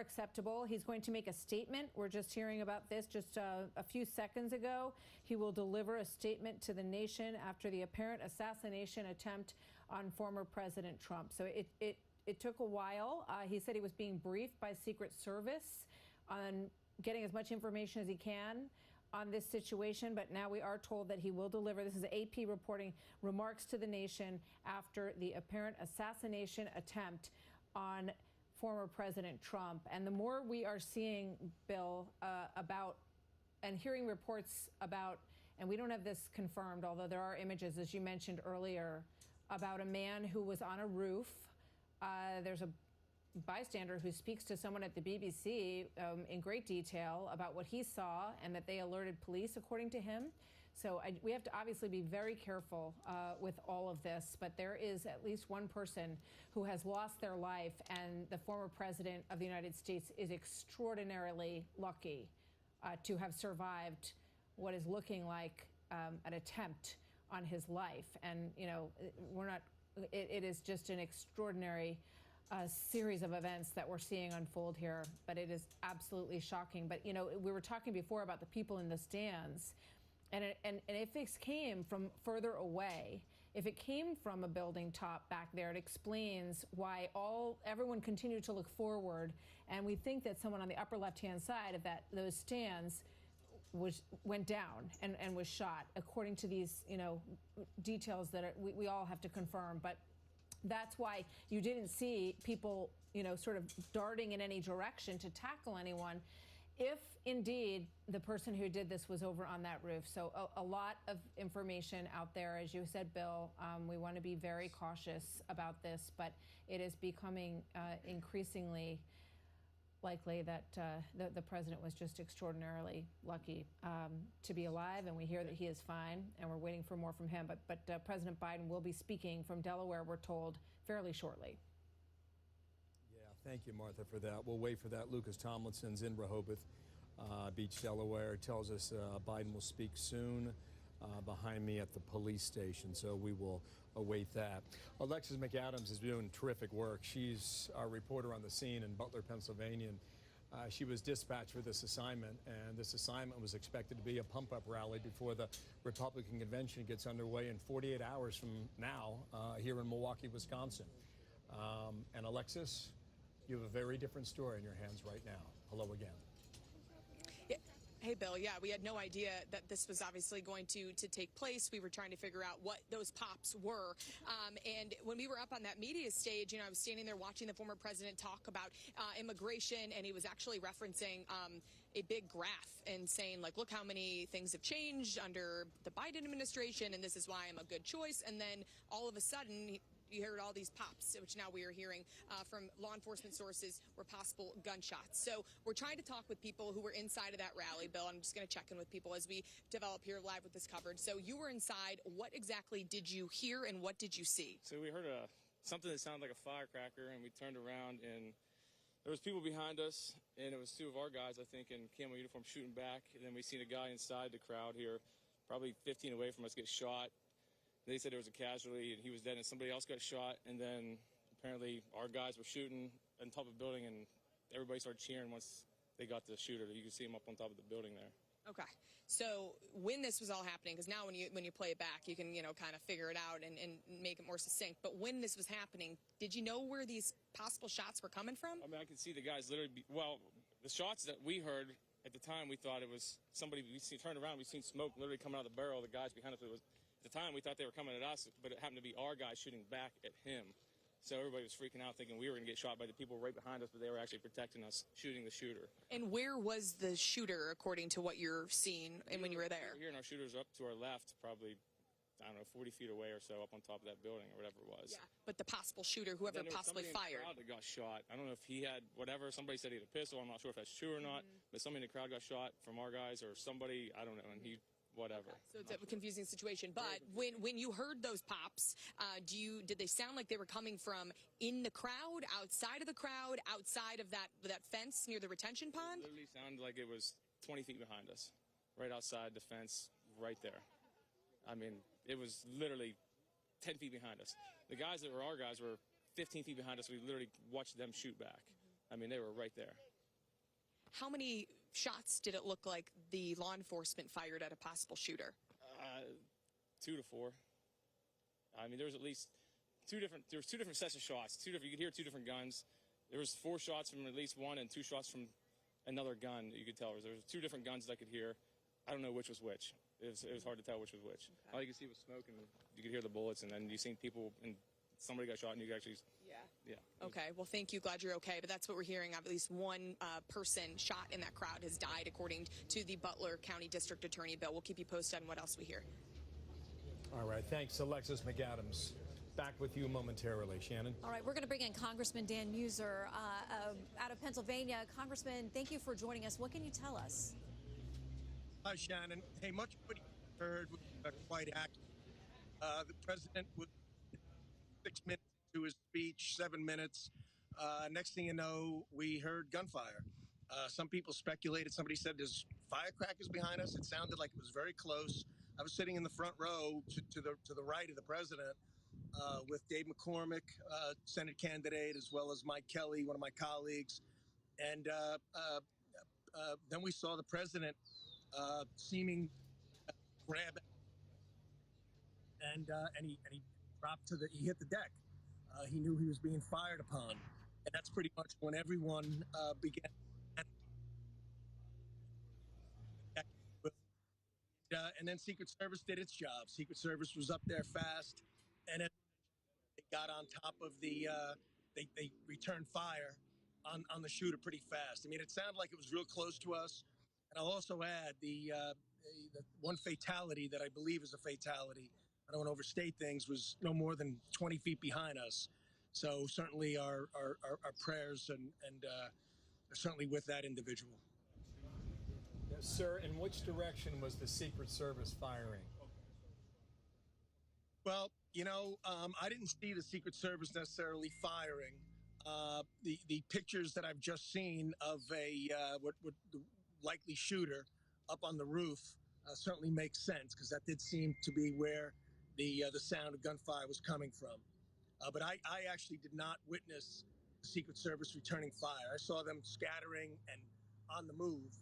acceptable. He's going to make a statement. We're just hearing about this just a few seconds ago. He will deliver a statement to the nation after the apparent assassination attempt on former President Trump. So it took a while. He said he was being briefed by Secret Service on getting as much information as he can on this situation, but now we are told that he will deliver. This is AP reporting remarks to the nation after the apparent assassination attempt on former President Trump. And the more we are seeing, Bill, about and hearing reports about, and we don't have this confirmed, although there are images, as you mentioned earlier, about a man who was on a roof. There's a bystander who speaks to someone at the BBC in great detail about what he saw and that they alerted police, according to him. So we have to obviously be very careful with all of this, but there is at least one person who has lost their life, and the former president of the United States is extraordinarily lucky to have survived what is looking like an attempt on his life. And, you know, it is just an extraordinary series of events that we're seeing unfold here, but it is absolutely shocking. But, you know, we were talking before about the people in the stands. And if this came from further away, if it came from a building top back there, it explains why everyone continued to look forward. And we think that someone on the upper left-hand side of those stands went down and was shot, according to these, you know, details that we all have to confirm. But that's why you didn't see people, you know, sort of darting in any direction to tackle anyone, if indeed the person who did this was over on that roof. So a lot of information out there, as you said, Bill. We want to be very cautious about this, but it is becoming increasingly likely that the president was just extraordinarily lucky to be alive, and we hear that he is fine, and we're waiting for more from him. But President Biden will be speaking from Delaware, we're told, fairly shortly. Thank you, Martha, for that. We'll wait for that. Lucas Tomlinson's in Rehoboth Beach, Delaware. Tells us Biden will speak soon behind me at the police station, so we will await that. Alexis McAdams is doing terrific work. She's our reporter on the scene in Butler, Pennsylvania. And, she was dispatched for this assignment, and this assignment was expected to be a pump-up rally before the Republican convention gets underway in 48 hours from now here in Milwaukee, Wisconsin. And Alexis, you have a very different story in your hands right now. Hello again. Yeah. Hey, Bill. Yeah, we had no idea that this was obviously going to take place. We were trying to figure out what those pops were. And when we were up on that media stage, you know, I was standing there watching the former president talk about immigration, and he was actually referencing a big graph and saying, like, look how many things have changed under the Biden administration, and this is why I'm a good choice. And then all of a sudden, you heard all these pops, which now we are hearing from law enforcement sources were possible gunshots. So we're trying to talk with people who were inside of that rally, Bill. I'm just going to check in with people as we develop here live with this coverage. So you were inside. What exactly did you hear and what did you see? So we heard something that sounded like a firecracker, and we turned around, and there was people behind us, and it was two of our guys, I think, in camo uniform shooting back. And then we seen a guy inside the crowd here, probably 15 away from us, get shot. They said there was a casualty, and he was dead, and somebody else got shot. And then apparently our guys were shooting on top of the building, and everybody started cheering once they got the shooter. You could see him up on top of the building there. Okay. So when this was all happening, because now when you play it back, you can, you know, kind of figure it out and make it more succinct. But when this was happening, did you know where these possible shots were coming from? I mean, I could see the guys literally the shots that we heard at the time, we thought it was somebody. Turned around, we seen smoke literally coming out of the barrel. The guys behind us, at the time, we thought they were coming at us, but it happened to be our guy shooting back at him. So everybody was freaking out, thinking we were going to get shot by the people right behind us, but they were actually protecting us, shooting the shooter. And where was the shooter, according to what you're seeing and when you were there? We were here, and our shooter's up to our left, probably, I don't know, 40 feet away or so, up on top of that building or whatever it was. Yeah, but the possible shooter, whoever possibly fired. There was somebody in the crowd that got shot. I don't know if he had whatever. Somebody said he had a pistol. I'm not sure if that's true or not. But somebody in the crowd got shot from our guys or somebody, I don't know, and he... whatever. So it's a confusing situation. But when you heard those pops, did they sound like they were coming from in the crowd, outside of the crowd, outside of that fence near the retention pond? It literally sounded like it was 20 feet behind us, right outside the fence, right there. I mean, it was literally 10 feet behind us. The guys that were our guys were 15 feet behind us. We literally watched them shoot back. I mean, they were right there. How many shots did it look like the law enforcement fired at a possible shooter? 2 to 4. I mean, there was at least two different sets of shots. You could hear 2 different guns. There was 4 shots from at least one and 2 shots from another gun. You could tell there was 2 different guns that I could hear. I don't know which was which. It was hard to tell which was which. Okay. All you could see was smoke, and you could hear the bullets, and then you seen people, and somebody got shot, and you could actually... Yeah. Okay. Well, thank you. Glad you're okay. But that's what we're hearing. At least one person shot in that crowd has died, according to the Butler County District Attorney. Bill, we'll keep you posted on what else we hear. All right. Thanks, Alexis McAdams. Back with you momentarily. Shannon. All right. We're going to bring in Congressman Dan Muser out of Pennsylvania. Congressman, thank you for joining us. What can you tell us? Hi, Shannon. Hey, much of what you heard was quite accurate. The president was 6 minutes to his speech, 7 minutes. Next thing you know, we heard gunfire. Some people speculated. Somebody said there's firecrackers behind us. It sounded like it was very close. I was sitting in the front row to the right of the president with Dave McCormick, Senate candidate, as well as Mike Kelly, one of my colleagues. And then we saw the president seeming grab, and he dropped he hit the deck. He knew he was being fired upon, and that's pretty much when everyone began. And then Secret Service did its job. Secret Service was up there fast, and they got on top of the. They returned fire on the shooter pretty fast. I mean, it sounded like it was real close to us. And I'll also add the one fatality that I believe is a fatality. I don't want to overstate things, was no more than 20 feet behind us. So certainly our prayers and are certainly with that individual. Yes, sir, in which direction was the Secret Service firing? Well, I didn't see the Secret Service necessarily firing. The pictures that I've just seen of what the likely shooter up on the roof certainly makes sense, because that did seem to be where the sound of gunfire was coming from. But I actually did not witness the Secret Service returning fire. I saw them scattering and on the move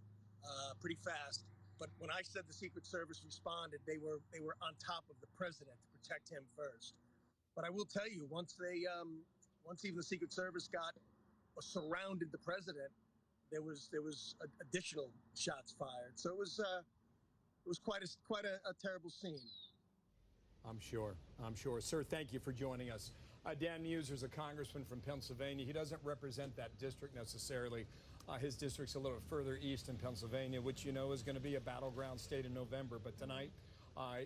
pretty fast. But when I said the Secret Service responded, they were on top of the president to protect him first. But I will tell you, once even the Secret Service surrounded the president, there was additional shots fired. So it was quite a terrible scene. I'm sure. Sir, thank you for joining us. Dan Muser is a congressman from Pennsylvania. He doesn't represent that district necessarily. His district's a little further east in Pennsylvania, which is going to be a battleground state in November. But tonight,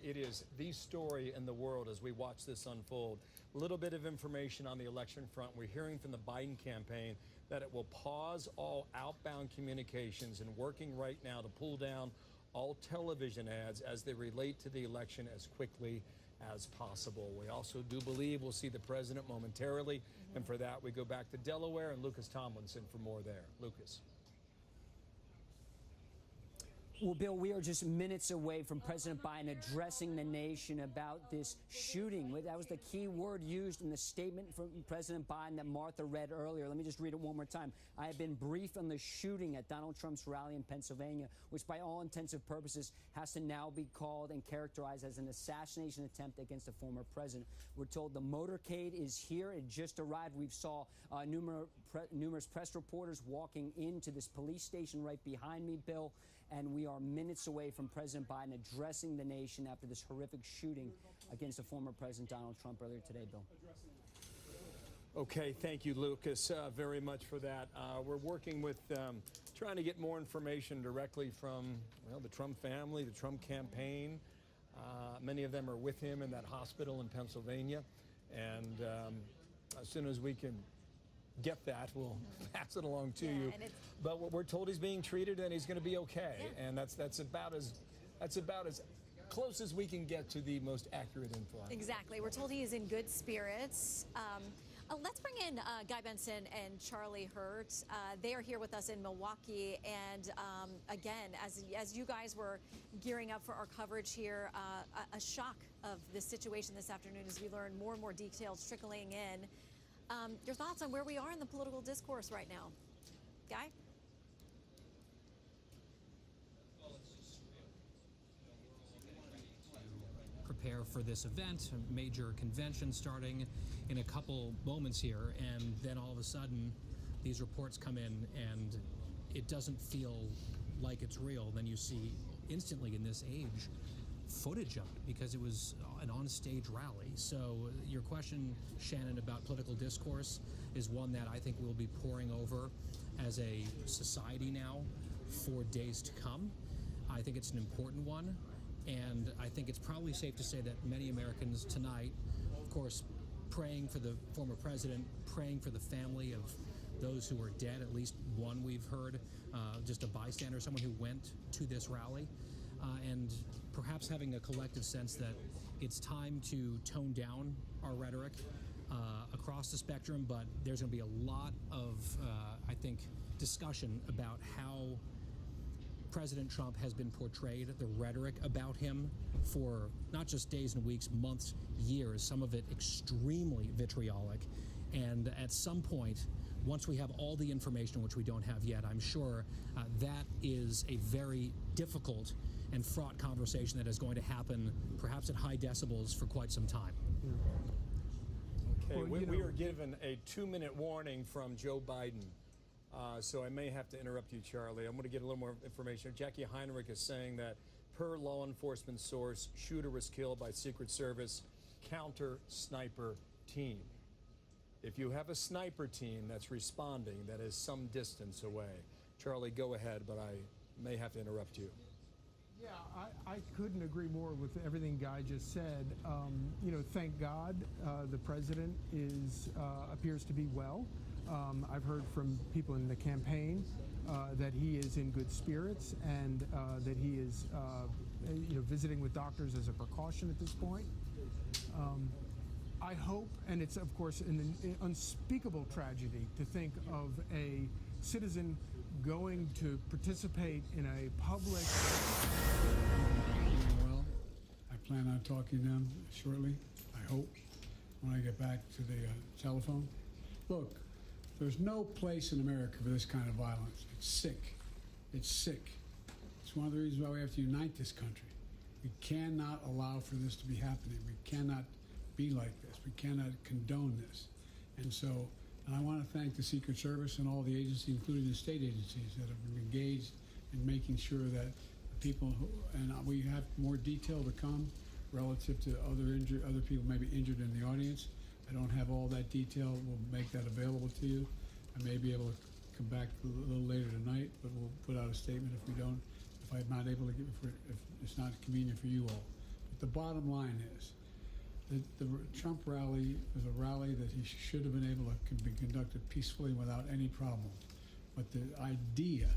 it is the story in the world as we watch this unfold. A little bit of information on the election front. We're hearing from the Biden campaign that it will pause all outbound communications and working right now to pull down all television ads as they relate to the election as quickly as possible. We also do believe we'll see the president momentarily, and for that we go back to Delaware and Lucas Tomlinson for more there. Lucas. Well, Bill, we are just minutes away from President Biden addressing the nation about this shooting. That was the key word used in the statement from President Biden that Martha read earlier. Let me just read it one more time. I have been briefed on the shooting at Donald Trump's rally in Pennsylvania, which by all intents and purposes has to now be called and characterized as an assassination attempt against the former president. We're told the motorcade is here. It just arrived. We saw numerous press reporters walking into this police station right behind me, Bill. And we are minutes away from President Biden addressing the nation after this horrific shooting against the former President Donald Trump earlier today, Bill. Okay, thank you, Lucas, very much for that. We're working with trying to get more information directly from the Trump family, the Trump campaign. Many of them are with him in that hospital in Pennsylvania. And as soon as we can get that, we'll pass it along to you. But we're told he's being treated and he's going to be okay. Yeah. And that's about as close as we can get to the most accurate info. Exactly. We're told he is in good spirits. Let's bring in Guy Benson and Charlie Hurt. They are here with us in Milwaukee. And again, as you guys were gearing up for our coverage here, a shock of this situation this afternoon as we learn more and more details trickling in. Your thoughts on where we are in the political discourse right now? Guy? Prepare for this event, a major convention starting in a couple moments here, and then all of a sudden these reports come in and it doesn't feel like it's real. Then you see instantly in this age footage of it because it was an on-stage rally. So your question, Shannon, about political discourse is one that I think we'll be poring over as a society now for days to come. I think it's an important one. And I think it's probably safe to say that many Americans tonight, of course, praying for the former president, praying for the family of those who are dead, at least one we've heard, just a bystander, someone who went to this rally, and perhaps having a collective sense that it's time to tone down our rhetoric across the spectrum, but there's going to be a lot of, I think, discussion about how President Trump has been portrayed, the rhetoric about him for not just days and weeks, months, years, some of it extremely vitriolic. And at some point, once we have all the information, which we don't have yet, I'm sure that is a very difficult and fraught conversation that is going to happen perhaps at high decibels for quite some time. Okay, well, we are given a 2-minute warning from Joe Biden. So I may have to interrupt you, Charlie. I'm going to get a little more information. Jackie Heinrich is saying that per law enforcement source, shooter was killed by Secret Service counter-sniper team. If you have a sniper team that's responding, that is some distance away. Charlie, go ahead, but I may have to interrupt you. Yeah, I couldn't agree more with everything Guy just said. Thank God the president appears to be well. I've heard from people in the campaign that he is in good spirits and that he is, visiting with doctors as a precaution at this point. I hope, and it's of course an unspeakable tragedy to think of a citizen going to participate in a public. Well, I plan on talking to them shortly, I hope, when I get back to the telephone. Look, there's no place in America for this kind of violence. It's sick. It's sick. It's one of the reasons why we have to unite this country. We cannot allow for this to be happening. We cannot be like this. We cannot condone this. And so, and I want to thank the Secret Service and all the agencies, including the state agencies, that have been engaged in making sure that people who, and we have more detail to come relative to other people maybe injured in the audience. I don't have all that detail. We'll make that available to you. I may be able to come back a little later tonight, but we'll put out a statement if I'm not able to if it's not convenient for you all. But the bottom line is that the Trump rally was a rally that he should have been able to be conducted peacefully without any problem. But the idea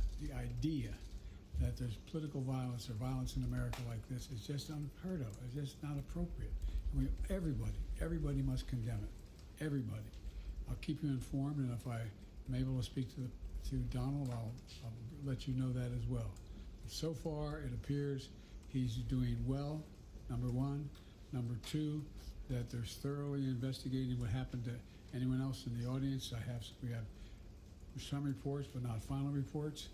that there's political violence or violence in America like this is just unheard of. It's just not appropriate. Everybody must condemn it. Everybody. I'll keep you informed, and if I'm able to speak to Donald, I'll let you know that as well. So far, it appears he's doing well, number one. Number two, that there's thoroughly investigating what happened to anyone else in the audience. We have some reports, but not final reports.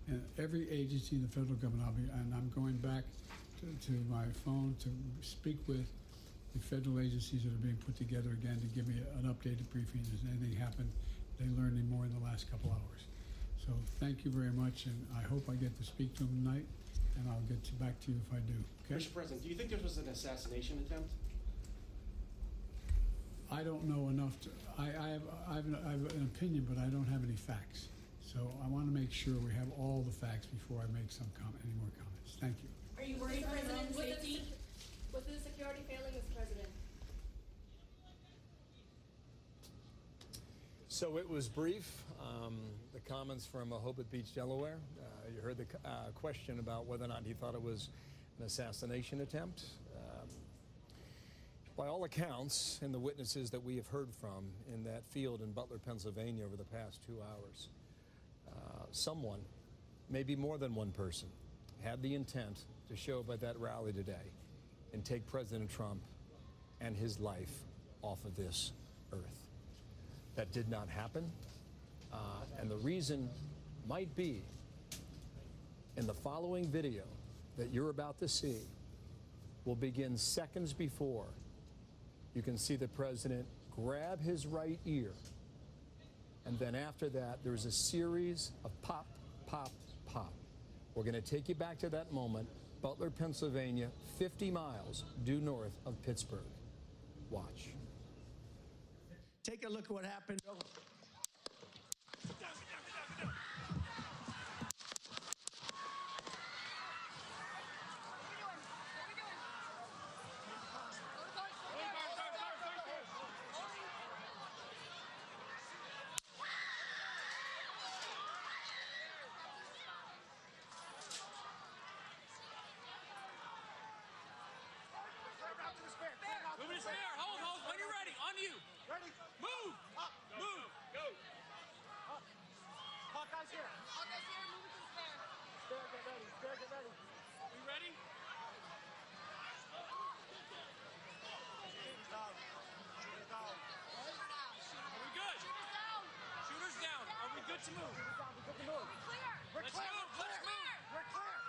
And every agency in the federal government, I'm going back to my phone to speak with the federal agencies that are being put together again to give me an updated briefing. Has anything happened? They learned any more in the last couple hours. So thank you very much, and I hope I get to speak to him tonight, and I'll get back to you if I do. Okay? Mr. President, do you think this was an assassination attempt? I don't know enough to. I have an opinion, but I don't have any facts. So I want to make sure we have all the facts before I make any more comments. Thank you. Are you worried, President, safety? Was the security failing, Mr. President? So it was brief. The comments from Rehoboth Beach, Delaware. You heard the question about whether or not he thought it was an assassination attempt. By all accounts, and the witnesses that we have heard from in that field in Butler, Pennsylvania over the past 2 hours, someone, maybe more than one person, had the intent to show up at that rally today and take President Trump and his life off of this earth. That did not happen, and the reason might be in the following video that you're about to see will begin seconds before you can see the president grab his right ear, and then after that there's a series of pop, pop, pop. We're going to take you back to that moment, Butler, Pennsylvania, 50 miles due north of Pittsburgh. Watch. Take a look at what happened. Move it spare. Hold. When you're ready. On you. Ready. Move. Up. Move. Go. Up. Hawkeye's here. Hawkeye's here. Move it to the spare. Spare, get ready. Spare, get ready. We ready? Shooters down. Shooters down. Are we good? Shooters down. Shooters down. Are we good to move? Shooters down. We're good to move. We're clear. Let's move. Let's move. We're clear.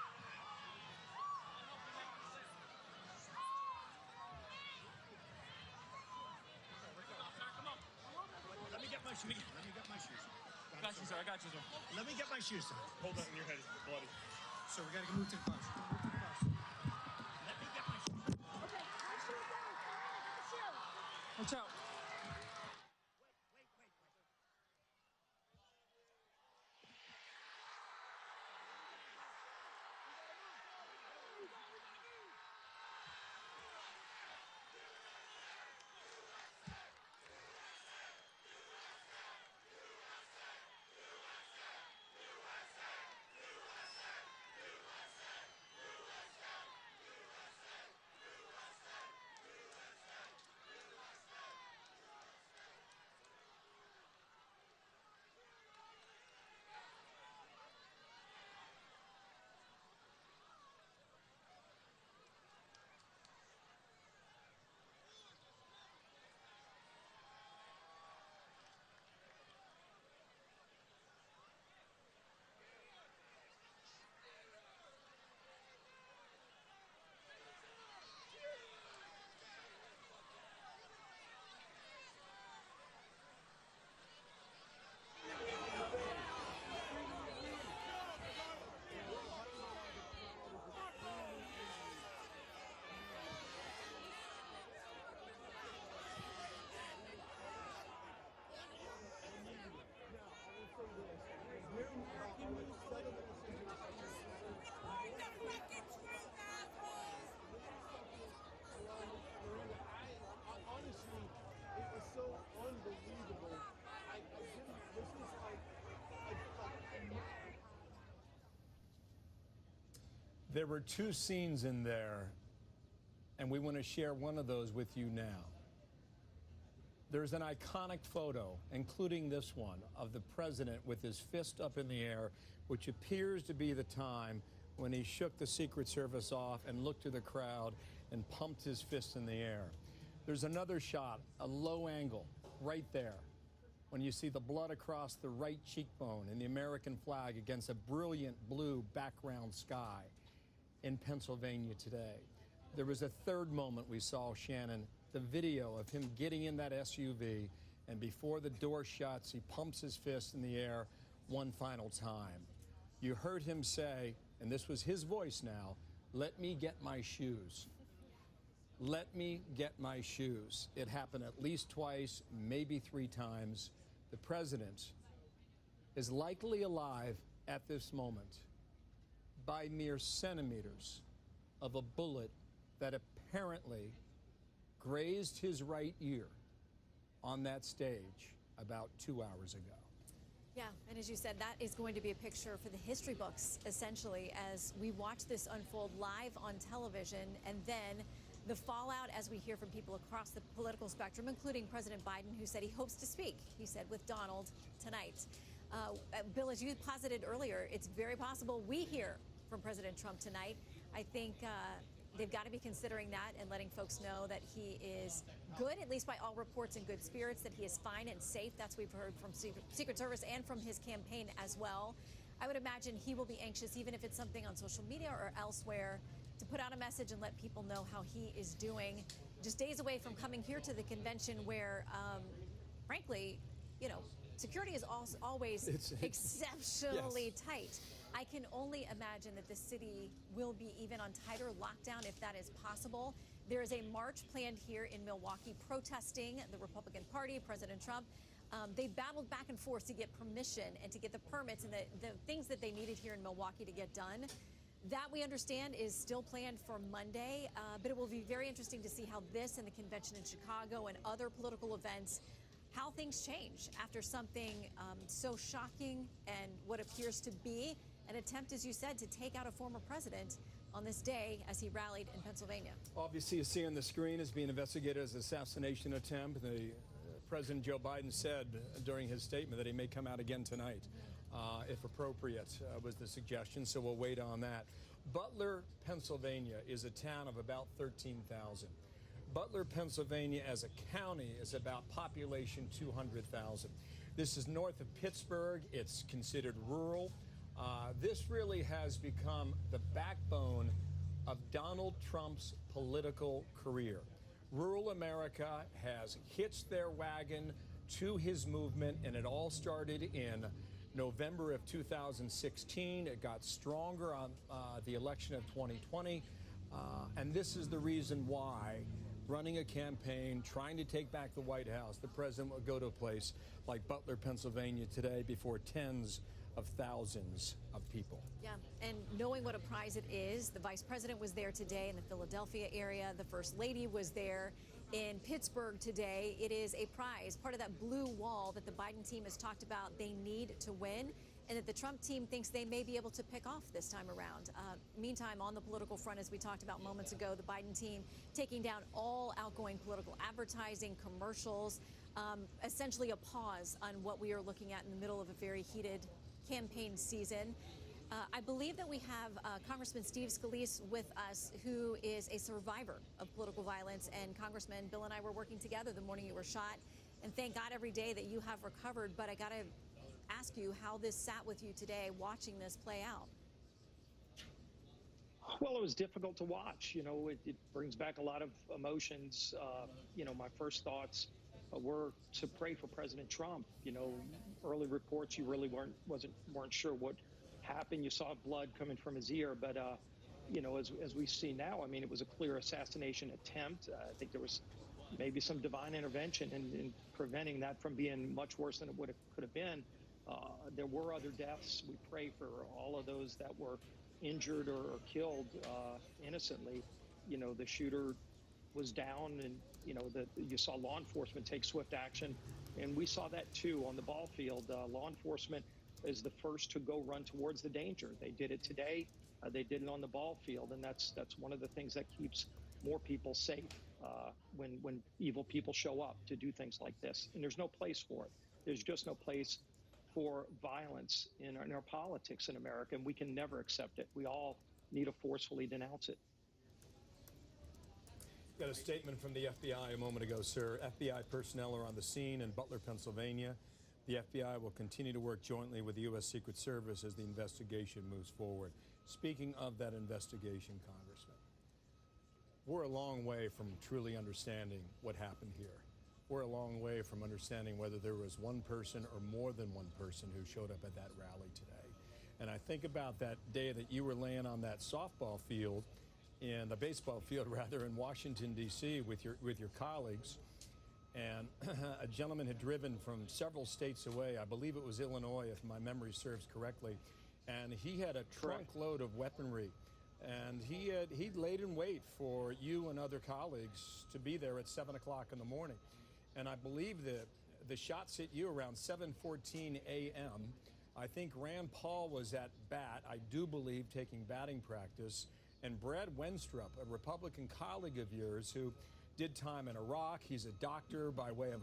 Let me get my shoes. Got you, sir. I got you, sir. Let me get my shoes, sir. Hold on, your head is bloody. So we got to move to the bus. Let me get my shoes. Okay, my shoes down. Get the shoe. Watch out. There were two scenes in there, and we want to share one of those with you now. There's an iconic photo, including this one, of the president with his fist up in the air, which appears to be the time when he shook the Secret Service off and looked to the crowd and pumped his fist in the air. There's another shot, a low angle, right there, when you see the blood across the right cheekbone and the American flag against a brilliant blue background sky in Pennsylvania today. There was a third moment we saw, Shannon, the video of him getting in that SUV, and before the door shuts, he pumps his fist in the air one final time. You heard him say, and this was his voice now, "Let me get my shoes." Let me get my shoes. It happened at least twice, maybe 3 times. The president is likely alive at this moment by mere centimeters of a bullet that apparently grazed his right ear on that stage about 2 hours ago. Yeah, and as you said, that is going to be a picture for the history books, essentially, as we watch this unfold live on television, and then the fallout as we hear from people across the political spectrum, including President Biden, who said he hopes to speak, he said, with Donald tonight. Bill, as you posited earlier, it's very possible we hear from President Trump tonight. I think they've got to be considering that and letting folks know that he is good, at least by all reports, in good spirits, that he is fine and safe. That's what we've heard from Secret Service and from his campaign as well. I would imagine he will be anxious, even if it's something on social media or elsewhere, to put out a message and let people know how he is doing. Just days away from coming here to the convention where, frankly, you know, security is always exceptionally tight. I can only imagine that the city will be even on tighter lockdown if that is possible. There is a march planned here in Milwaukee protesting the Republican Party, President Trump. They battled back and forth to get permission and to get the permits and the things that they needed here in Milwaukee to get done. That, we understand, is still planned for Monday, but it will be very interesting to see how this and the convention in Chicago and other political events, how things change after something so shocking and what appears to be an attempt, as you said, to take out a former president on this day as he rallied in Pennsylvania. Obviously, you see on the screen is being investigated as an assassination attempt. President Joe Biden said during his statement that he may come out again tonight, if appropriate, was the suggestion. So we'll wait on that. Butler, Pennsylvania is a town of about 13,000. Butler, Pennsylvania as a county is about population 200,000. This is north of Pittsburgh. It's considered rural. This really has become the backbone of Donald Trump's political career. Rural America has hitched their wagon to his movement, and it all started in November of 2016. It got stronger on the election of 2020, and this is the reason why, running a campaign, trying to take back the White House, the president will go to a place like Butler, Pennsylvania today before tens of thousands of people. Yeah, and knowing what a prize it is, the vice president was there today in the Philadelphia area. The first lady was there in Pittsburgh today. It is a prize, part of that blue wall that the Biden team has talked about they need to win, and that the Trump team thinks they may be able to pick off this time around. Meantime, on the political front, as we talked about moments ago, the Biden team taking down all outgoing political advertising, commercials, essentially a pause on what we are looking at in the middle of a very heated campaign season. I believe that we have Congressman Steve Scalise with us, who is a survivor of political violence. And Congressman, Bill and I were working together the morning you were shot. And thank God every day that you have recovered. But I got to ask you how this sat with you today, watching this play out. Well, it was difficult to watch. You know, it brings back a lot of emotions. You know, my first thoughts were to pray for President Trump. You know, early reports, you really weren't sure what happened. You saw blood coming from his ear, but you know, as we see now, I mean, it was a clear assassination attempt. I think there was maybe some divine intervention in preventing that from being much worse than it could have been. There were other deaths. We pray for all of those that were injured or killed innocently. You know, the shooter was down, and you know that you saw law enforcement take swift action, and we saw that too on the ball field. Law enforcement is the first to go run towards the danger. They did it today. They did it on the ball field, and that's one of the things that keeps more people safe when evil people show up to do things like this. And there's no place for it. There's just no place for violence in our politics in America, and we can never accept it. We all need to forcefully denounce it. Got a statement from the FBI a moment ago, sir. FBI personnel are on the scene in Butler, Pennsylvania. The FBI will continue to work jointly with the U.S. Secret Service as the investigation moves forward. Speaking of that investigation, Congressman, we're a long way from truly understanding what happened here. We're a long way from understanding whether there was one person or more than one person who showed up at that rally today. And I think about that day that you were laying on that softball field in the baseball field, rather, in Washington, D.C. with your colleagues. And a gentleman had driven from several states away. I believe it was Illinois, if my memory serves correctly. And he had a trunk load of weaponry. And he'd laid in wait for you and other colleagues to be there at 7 o'clock in the morning. And I believe that the shots hit you around 7:14 a.m. I think Rand Paul was at bat, I do believe, taking batting practice. And Brad Wenstrup, a Republican colleague of yours who did time in Iraq, he's a doctor by way of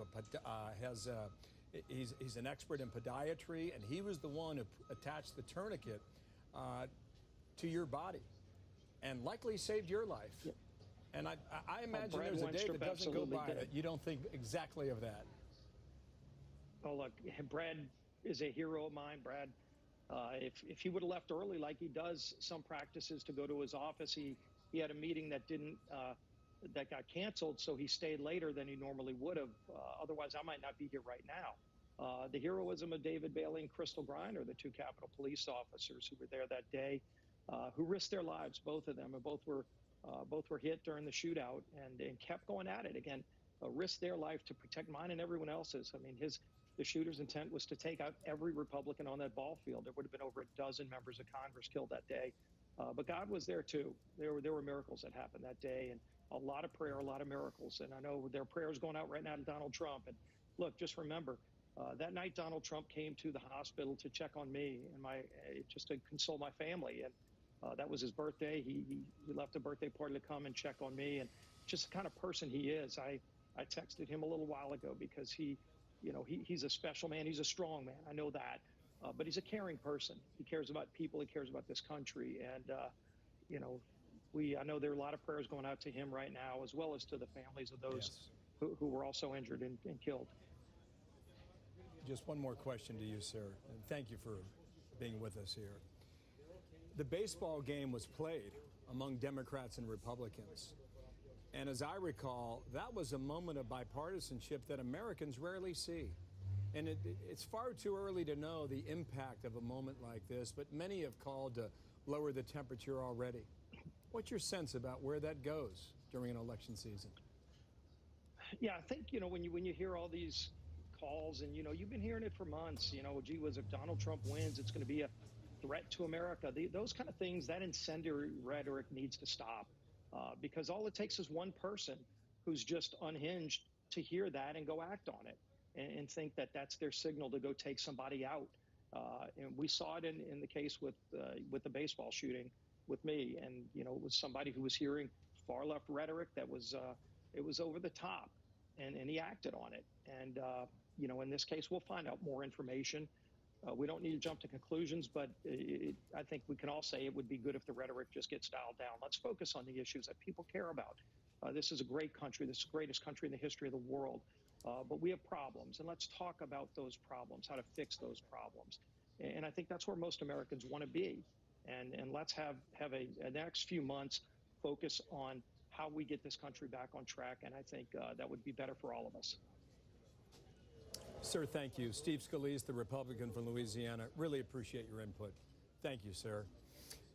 he's an expert in podiatry, and he was the one who attached the tourniquet to your body and likely saved your life. Yep. And I imagine there's a day that doesn't go by that you don't think exactly of that. Oh, look, Brad is a hero of mine. Brad, if he would have left early like he does some practices to go to his office, he had a meeting that that got canceled, so he stayed later than he normally would have. Otherwise, I might not be here right now. The heroism of David Bailey and Crystal Griner, the two Capitol Police officers who were there that day, who risked their lives, both of them, and both were hit during the shootout and kept going at it. Again, risked their life to protect mine and everyone else's. I mean, the shooter's intent was to take out every Republican on that ball field. There would have been over a dozen members of Congress killed that day. But God was there too. There were miracles that happened that day, and a lot of prayer, a lot of miracles. And I know there are prayers going out right now to Donald Trump. And look, just remember, that night Donald Trump came to the hospital to check on me and just to console my family. And that was his birthday. He left a birthday party to come and check on me, and just the kind of person he is. I texted him a little while ago because he's a special man. He's a strong man. I know that. But he's a caring person. He cares about people. He cares about this country. And, I know there are a lot of prayers going out to him right now, as well as to the families of those who were also injured and killed. Just one more question to you, sir. And thank you for being with us here. The baseball game was played among Democrats and Republicans. And as I recall, that was a moment of bipartisanship that Americans rarely see. And it's far too early to know the impact of a moment like this, but many have called to lower the temperature already. What's your sense about where that goes during an election season? Yeah, I think, when you hear all these calls, and, you've been hearing it for months, gee whiz, if Donald Trump wins, it's going to be a threat to America. Those kind of things, that incendiary rhetoric needs to stop. Because all it takes is one person who's just unhinged to hear that and go act on it and think that that's their signal to go take somebody out. And we saw it in the case with the baseball shooting with me. And, it was somebody who was hearing far left rhetoric that was it was over the top, and he acted on it. And, in this case, we'll find out more information. We don't need to jump to conclusions, but I think we can all say it would be good if the rhetoric just gets dialed down. Let's focus on the issues that people care about. This is a great country. This is the greatest country in the history of the world. But we have problems, and let's talk about those problems, how to fix those problems. And I think that's where most Americans want to be. And let's have a next few months focus on how we get this country back on track. And I think that would be better for all of us. Sir, thank you. Steve Scalise, the Republican from Louisiana. Really appreciate your input. Thank you, sir.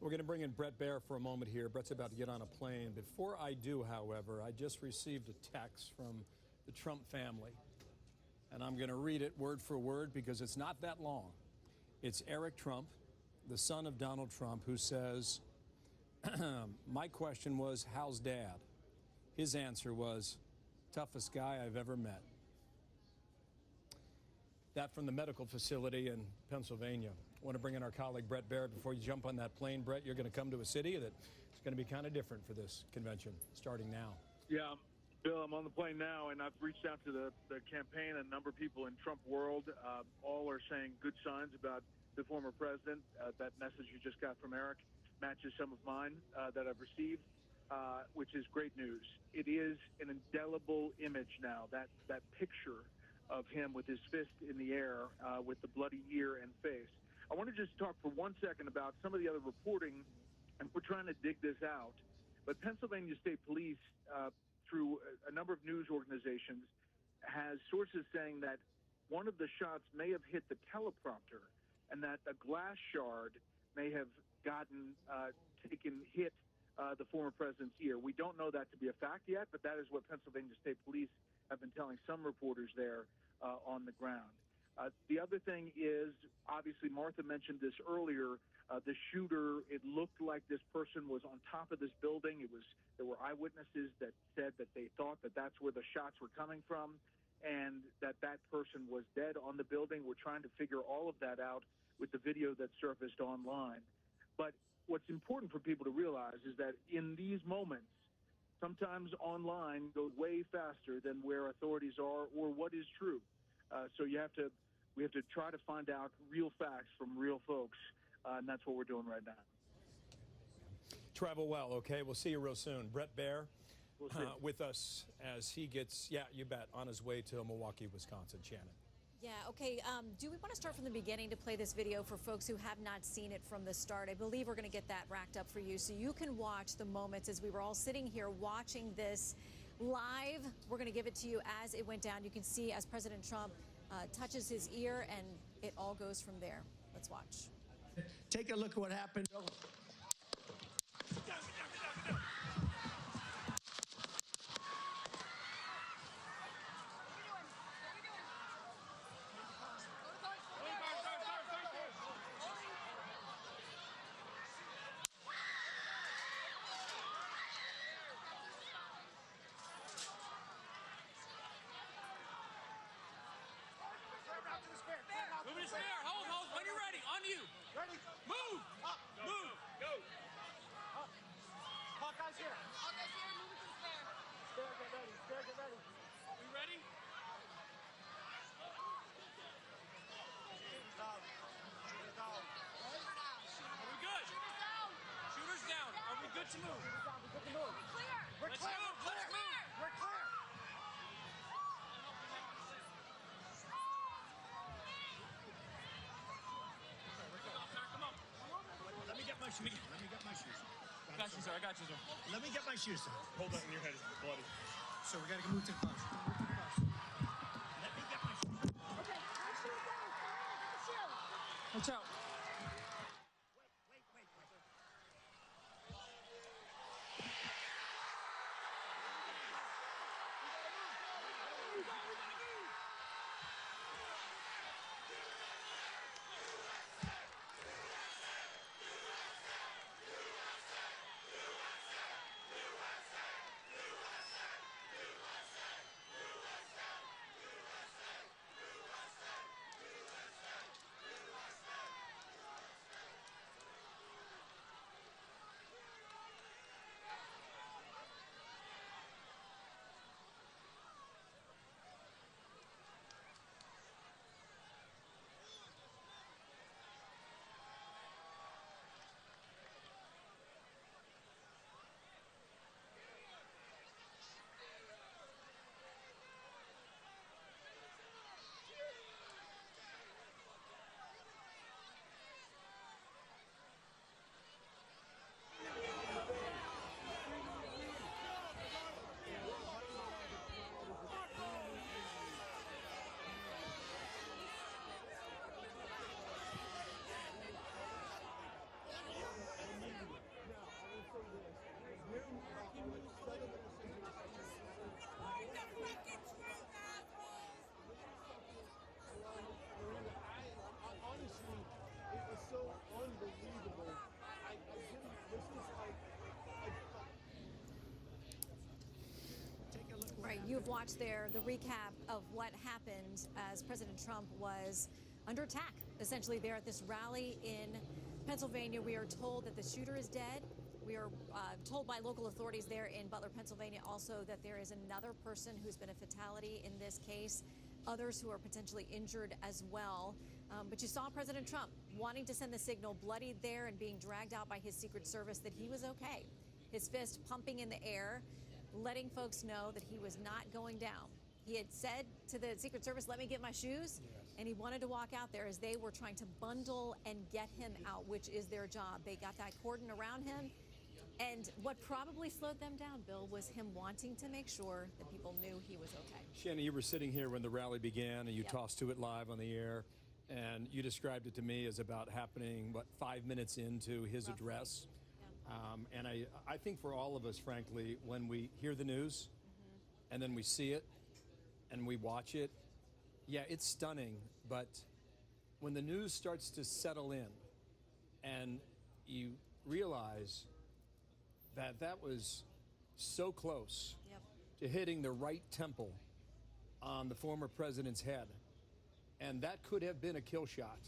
We're going to bring in Brett Baer for a moment here. Brett's about to get on a plane. Before I do, however, I just received a text from the Trump family, and I'm going to read it word for word because it's not that long. It's Eric Trump, the son of Donald Trump, who says, my question was, how's Dad? His answer was, toughest guy I've ever met. That from the medical facility in Pennsylvania. I want to bring in our colleague, Brett Baer. Before you jump on that plane, Brett, you're going to come to a city that's going to be kind of different for this convention, starting now. Yeah, Bill, I'm on the plane now, and I've reached out to the campaign. A number of people in Trump world all are saying good signs about the former president. That message you just got from Eric matches some of mine that I've received, which is great news. It is an indelible image now, that picture of him with his fist in the air with the bloody ear and face. I want to just talk for 1 second about some of the other reporting, and we're trying to dig this out. But Pennsylvania State Police, through a number of news organizations, has sources saying that one of the shots may have hit the teleprompter and that a glass shard may have hit the former president's ear. We don't know that to be a fact yet, but that is what Pennsylvania State Police have been telling some reporters there on the ground. The other thing is, obviously, Martha mentioned this earlier, the shooter, it looked like this person was on top of this building. There were eyewitnesses that said that they thought that that's where the shots were coming from and that person was dead on the building. We're trying to figure all of that out with the video that surfaced online. But what's important for people to realize is that in these moments, sometimes online goes way faster than where authorities are or what is true. So we have to try to find out real facts from real folks, and that's what we're doing right now. Travel well, okay? We'll see you real soon. Brett Baer with us as he gets, yeah, you bet, on his way to Milwaukee, Wisconsin. Shannon. Yeah, okay. Do we want to start from the beginning to play this video for folks who have not seen it from the start? I believe we're going to get that racked up for you so you can watch the moments as we were all sitting here watching this live. We're going to give it to you as it went down. You can see as President Trump touches his ear, and it all goes from there. Let's watch. Take a look at what happened. Moving his spear. Hold. When you're ready. On you. Ready. Move. Up. Move. Go. Up. Hawkeye's here. Hawkeye's here. Moving to the spear. Spear, get ready. Spear, get ready. We ready? Shooter's down. Shooter's down. Shooter down. Are we good? Shooter's down. Shooter's down. Are we good to move? Shooter's down. We're good to move. We're clear. We're clear. Let's move. We're clear. Let me get my shoes. Let me get my shoes. I got you, sir. I got you, sir. Let me get my shoes, sir. Hold that in your head. It's bloody. So we got to move to the classroom. Let me get my shoes. Okay, my shoes down. Watch out. Right, you've watched there the recap of what happened as President Trump was under attack, essentially there at this rally in Pennsylvania. We are told that the shooter is dead. We are told by local authorities there in Butler, Pennsylvania, also that there is another person who's been a fatality in this case, others who are potentially injured as well. But you saw President Trump wanting to send the signal, bloodied there and being dragged out by his Secret Service, that he was okay. His fist pumping in the air, letting folks know that he was not going down. He had said to the Secret Service, let me get my shoes, and he wanted to walk out there as they were trying to bundle and get him out, which is their job. They got that cordon around him, and what probably slowed them down, Bill, was him wanting to make sure that people knew he was okay. Shannon, you were sitting here when the rally began, and you tossed to it live on the air, and you described it to me as about happening, 5 minutes into his address. And I think for all of us, frankly, when we hear the news and then we see it and we watch it, yeah, it's stunning. But when the news starts to settle in and you realize that that was so close to hitting the right temple on the former president's head, and that could have been a kill shot.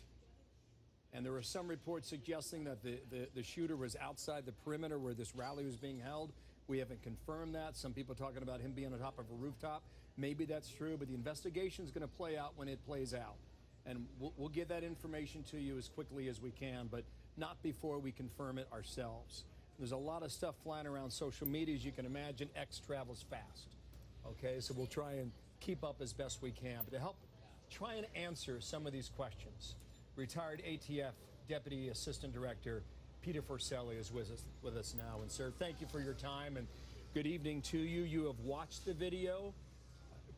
And there were some reports suggesting that the shooter was outside the perimeter where this rally was being held. We haven't confirmed that. Some people talking about him being on top of a rooftop. Maybe that's true, but the investigation is going to play out when it plays out. And we'll get that information to you as quickly as we can, but not before we confirm it ourselves. There's a lot of stuff flying around social media. As you can imagine, X travels fast. Okay, so we'll try and keep up as best we can. But to help try and answer some of these questions, retired ATF Deputy Assistant Director Peter Forcelli is with us now. And sir, thank you for your time and good evening to you. You have watched the video.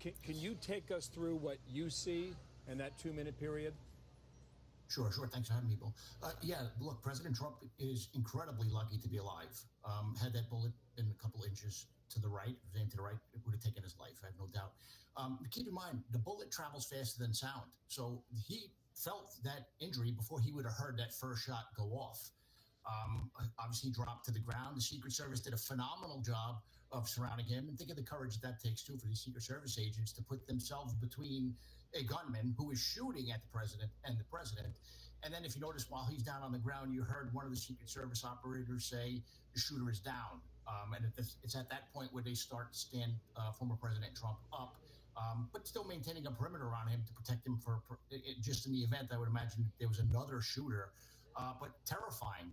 Can you take us through what you see in that 2-minute period? Sure. Thanks for having me, Bill. Yeah, look, President Trump is incredibly lucky to be alive. Had that bullet been a couple inches to the right, aimed to the right, it would have taken his life, I have no doubt. Keep in mind, the bullet travels faster than sound. So he felt that injury before he would have heard that first shot go off. Obviously, he dropped to the ground. The Secret Service did a phenomenal job of surrounding him. And think of the courage that takes, too, for these Secret Service agents to put themselves between a gunman who is shooting at the president and the president. And then if you notice, while he's down on the ground, you heard one of the Secret Service operators say the shooter is down. And it's at that point where they start to stand former President Trump up, but still maintaining a perimeter around him to protect him for just in the event, I would imagine, that there was another shooter. But terrifying.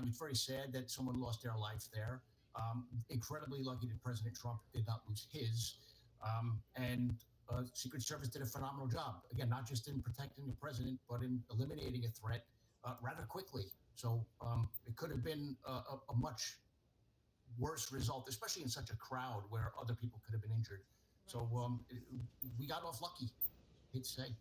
It's very sad that someone lost their life there. Incredibly lucky that President Trump did not lose his. And Secret Service did a phenomenal job. Again, not just in protecting the president, but in eliminating a threat rather quickly. So it could have been a much worse result, especially in such a crowd where other people could have been injured. So we got off lucky, hate to say.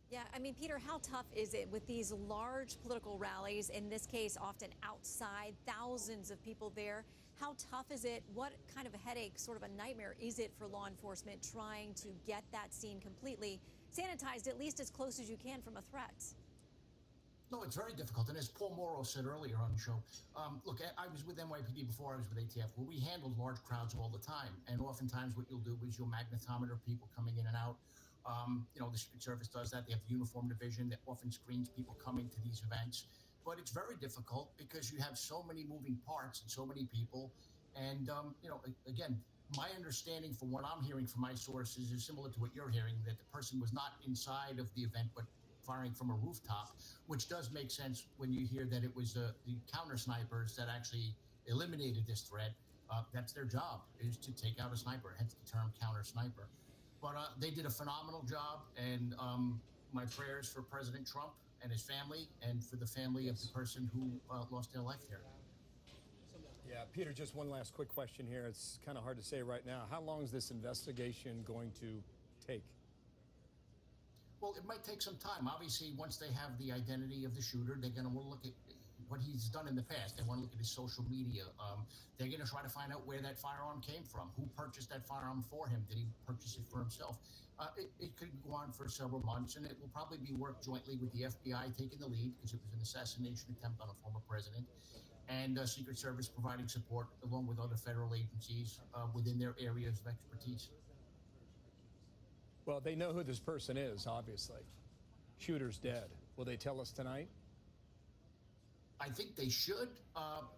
Yeah, I mean, Peter, how tough is it with these large political rallies, in this case, often outside, thousands of people there? How tough is it? What kind of a headache, sort of a nightmare is it for law enforcement trying to get that scene completely sanitized, at least as close as you can from a threat? No, it's very difficult. And as Paul Morrow said earlier on the show, look, I was with NYPD before I was with ATF, where we handled large crowds all the time. And oftentimes what you'll do is you'll magnetometer people coming in and out. The Secret Service does that. They have the uniform division that often screens people coming to these events. But it's very difficult because you have so many moving parts and so many people. And, again, my understanding from what I'm hearing from my sources is similar to what you're hearing, that the person was not inside of the event, but firing from a rooftop, which does make sense when you hear that it was the counter snipers that actually eliminated this threat. That's their job, is to take out a sniper, hence the term counter sniper. But they did a phenomenal job, and my prayers for President Trump and his family, and for the family of the person who lost their life there. Yeah, Peter, just one last quick question here. It's kind of hard to say right now. How long is this investigation going to take? Well, it might take some time. Obviously, once they have the identity of the shooter, they're going to want to look at what he's done in the past. They want to look at his social media. They're going to try to find out where that firearm came from. Who purchased that firearm for him? Did he purchase it for himself? It could go on for several months, and it will probably be worked jointly with the FBI taking the lead, because it was an assassination attempt on a former president, and Secret Service providing support along with other federal agencies within their areas of expertise. Well, they know who this person is, obviously. Shooter's dead. Will they tell us tonight? I think they should,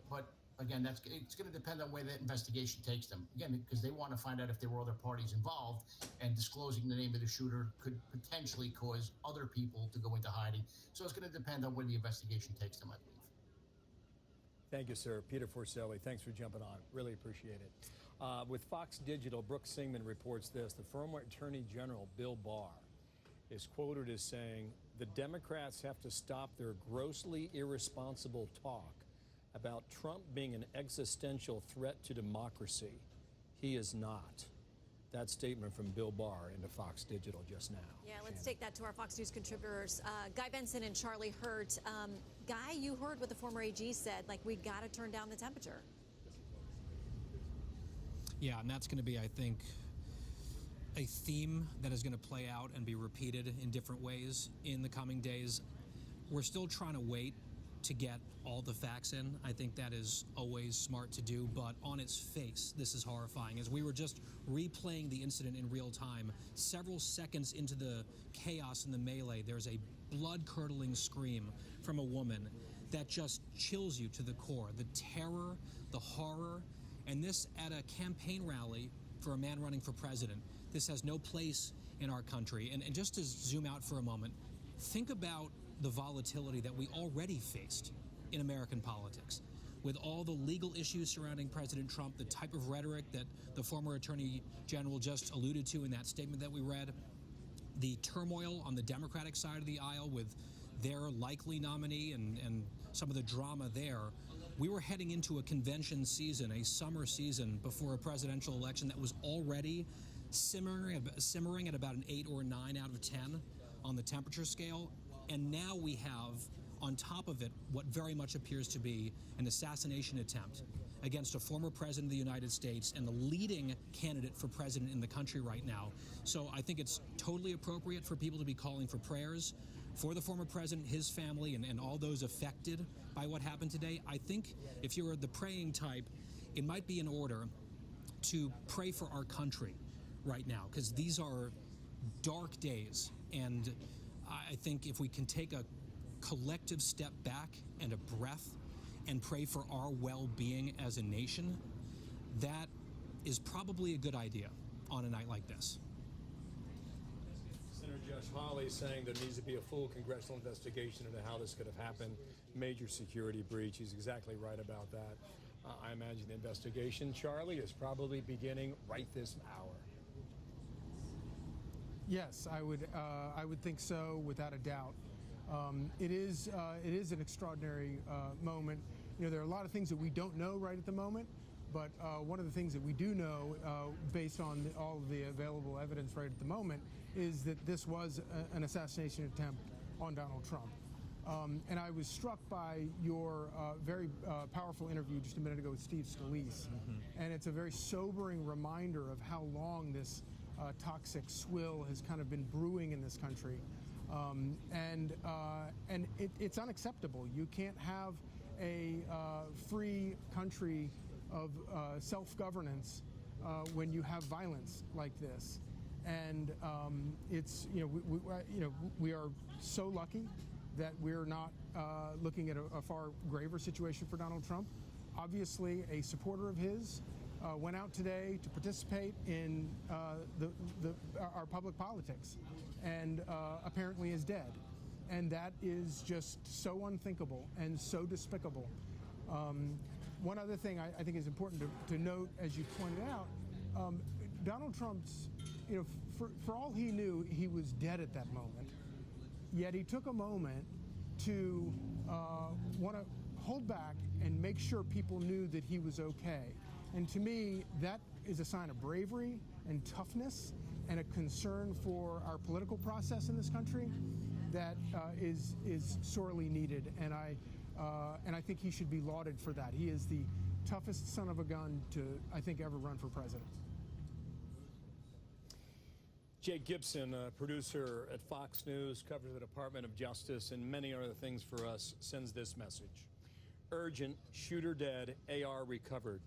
but again, it's going to depend on where that investigation takes them. Again, because they want to find out if there were other parties involved, and disclosing the name of the shooter could potentially cause other people to go into hiding. So it's going to depend on where the investigation takes them, I believe. Thank you, sir. Peter Forcelli, thanks for jumping on. Really appreciate it. With Fox Digital, Brooke Singman reports this. The former Attorney General, Bill Barr, is quoted as saying, "The Democrats have to stop their grossly irresponsible talk about Trump being an existential threat to democracy. He is not. That statement from Bill Barr into Fox Digital just now. Yeah, let's take that to our Fox News contributors, Guy Benson and Charlie Hurt. Guy, you heard what the former AG said, like, we got to turn down the temperature. Yeah, and that's going to be, I think, a theme that is going to play out and be repeated in different ways in the coming days. We're still trying to wait to get all the facts in. I think that is always smart to do, but on its face, this is horrifying. As we were just replaying the incident in real time, several seconds into the chaos and the melee, there's a blood-curdling scream from a woman that just chills you to the core. The terror, the horror, and this at a campaign rally for a man running for president. This has no place in our country. And just to zoom out for a moment, think about the volatility that we already faced in American politics. With all the legal issues surrounding President Trump, the type of rhetoric that the former Attorney General just alluded to in that statement that we read, the turmoil on the Democratic side of the aisle with their likely nominee and some of the drama there, we were heading into a convention season, a summer season before a presidential election that was already simmering at about an 8 or 9 out of 10 on the temperature scale. And now we have, on top of it, what very much appears to be an assassination attempt against a former president of the United States and the leading candidate for president in the country right now. So I think it's totally appropriate for people to be calling for prayers for the former president, his family, and all those affected by what happened today. I think if you're the praying type, it might be in order to pray for our country right now, because these are dark days. And I think if we can take a collective step back and a breath and pray for our well-being as a nation, that is probably a good idea on a night like this. Senator Josh Hawley saying there needs to be a full congressional investigation into how this could have happened. Major security breach. He's exactly right about that. I imagine the investigation, Charlie, is probably beginning right this hour. Yes, I would think so, without a doubt. It is an extraordinary moment. You know, there are a lot of things that we don't know right at the moment, but one of the things that we do know, based on all of the available evidence right at the moment, is that this was an assassination attempt on Donald Trump. And I was struck by your very powerful interview just a minute ago with Steve Scalise. And it's a very sobering reminder of how long this toxic swill has kind of been brewing in this country. And it's unacceptable. You can't have a free country of self-governance when you have violence like this. And it's, we are so lucky that we're not looking at a far graver situation for Donald Trump. Obviously, a supporter of his went out today to participate in our public politics, and apparently is dead. And that is just so unthinkable and so despicable. One other thing I think is important to note, as you pointed out, Donald Trump's, for all he knew, he was dead at that moment. Yet he took a moment to want to hold back and make sure people knew that he was okay. And to me, that is a sign of bravery and toughness and a concern for our political process in this country that is sorely needed. And I think he should be lauded for that. He is the toughest son of a gun to, I think, ever run for president. Jake Gibson, a producer at Fox News, covers the Department of Justice and many other things for us, sends this message. Urgent, shooter dead, AR recovered.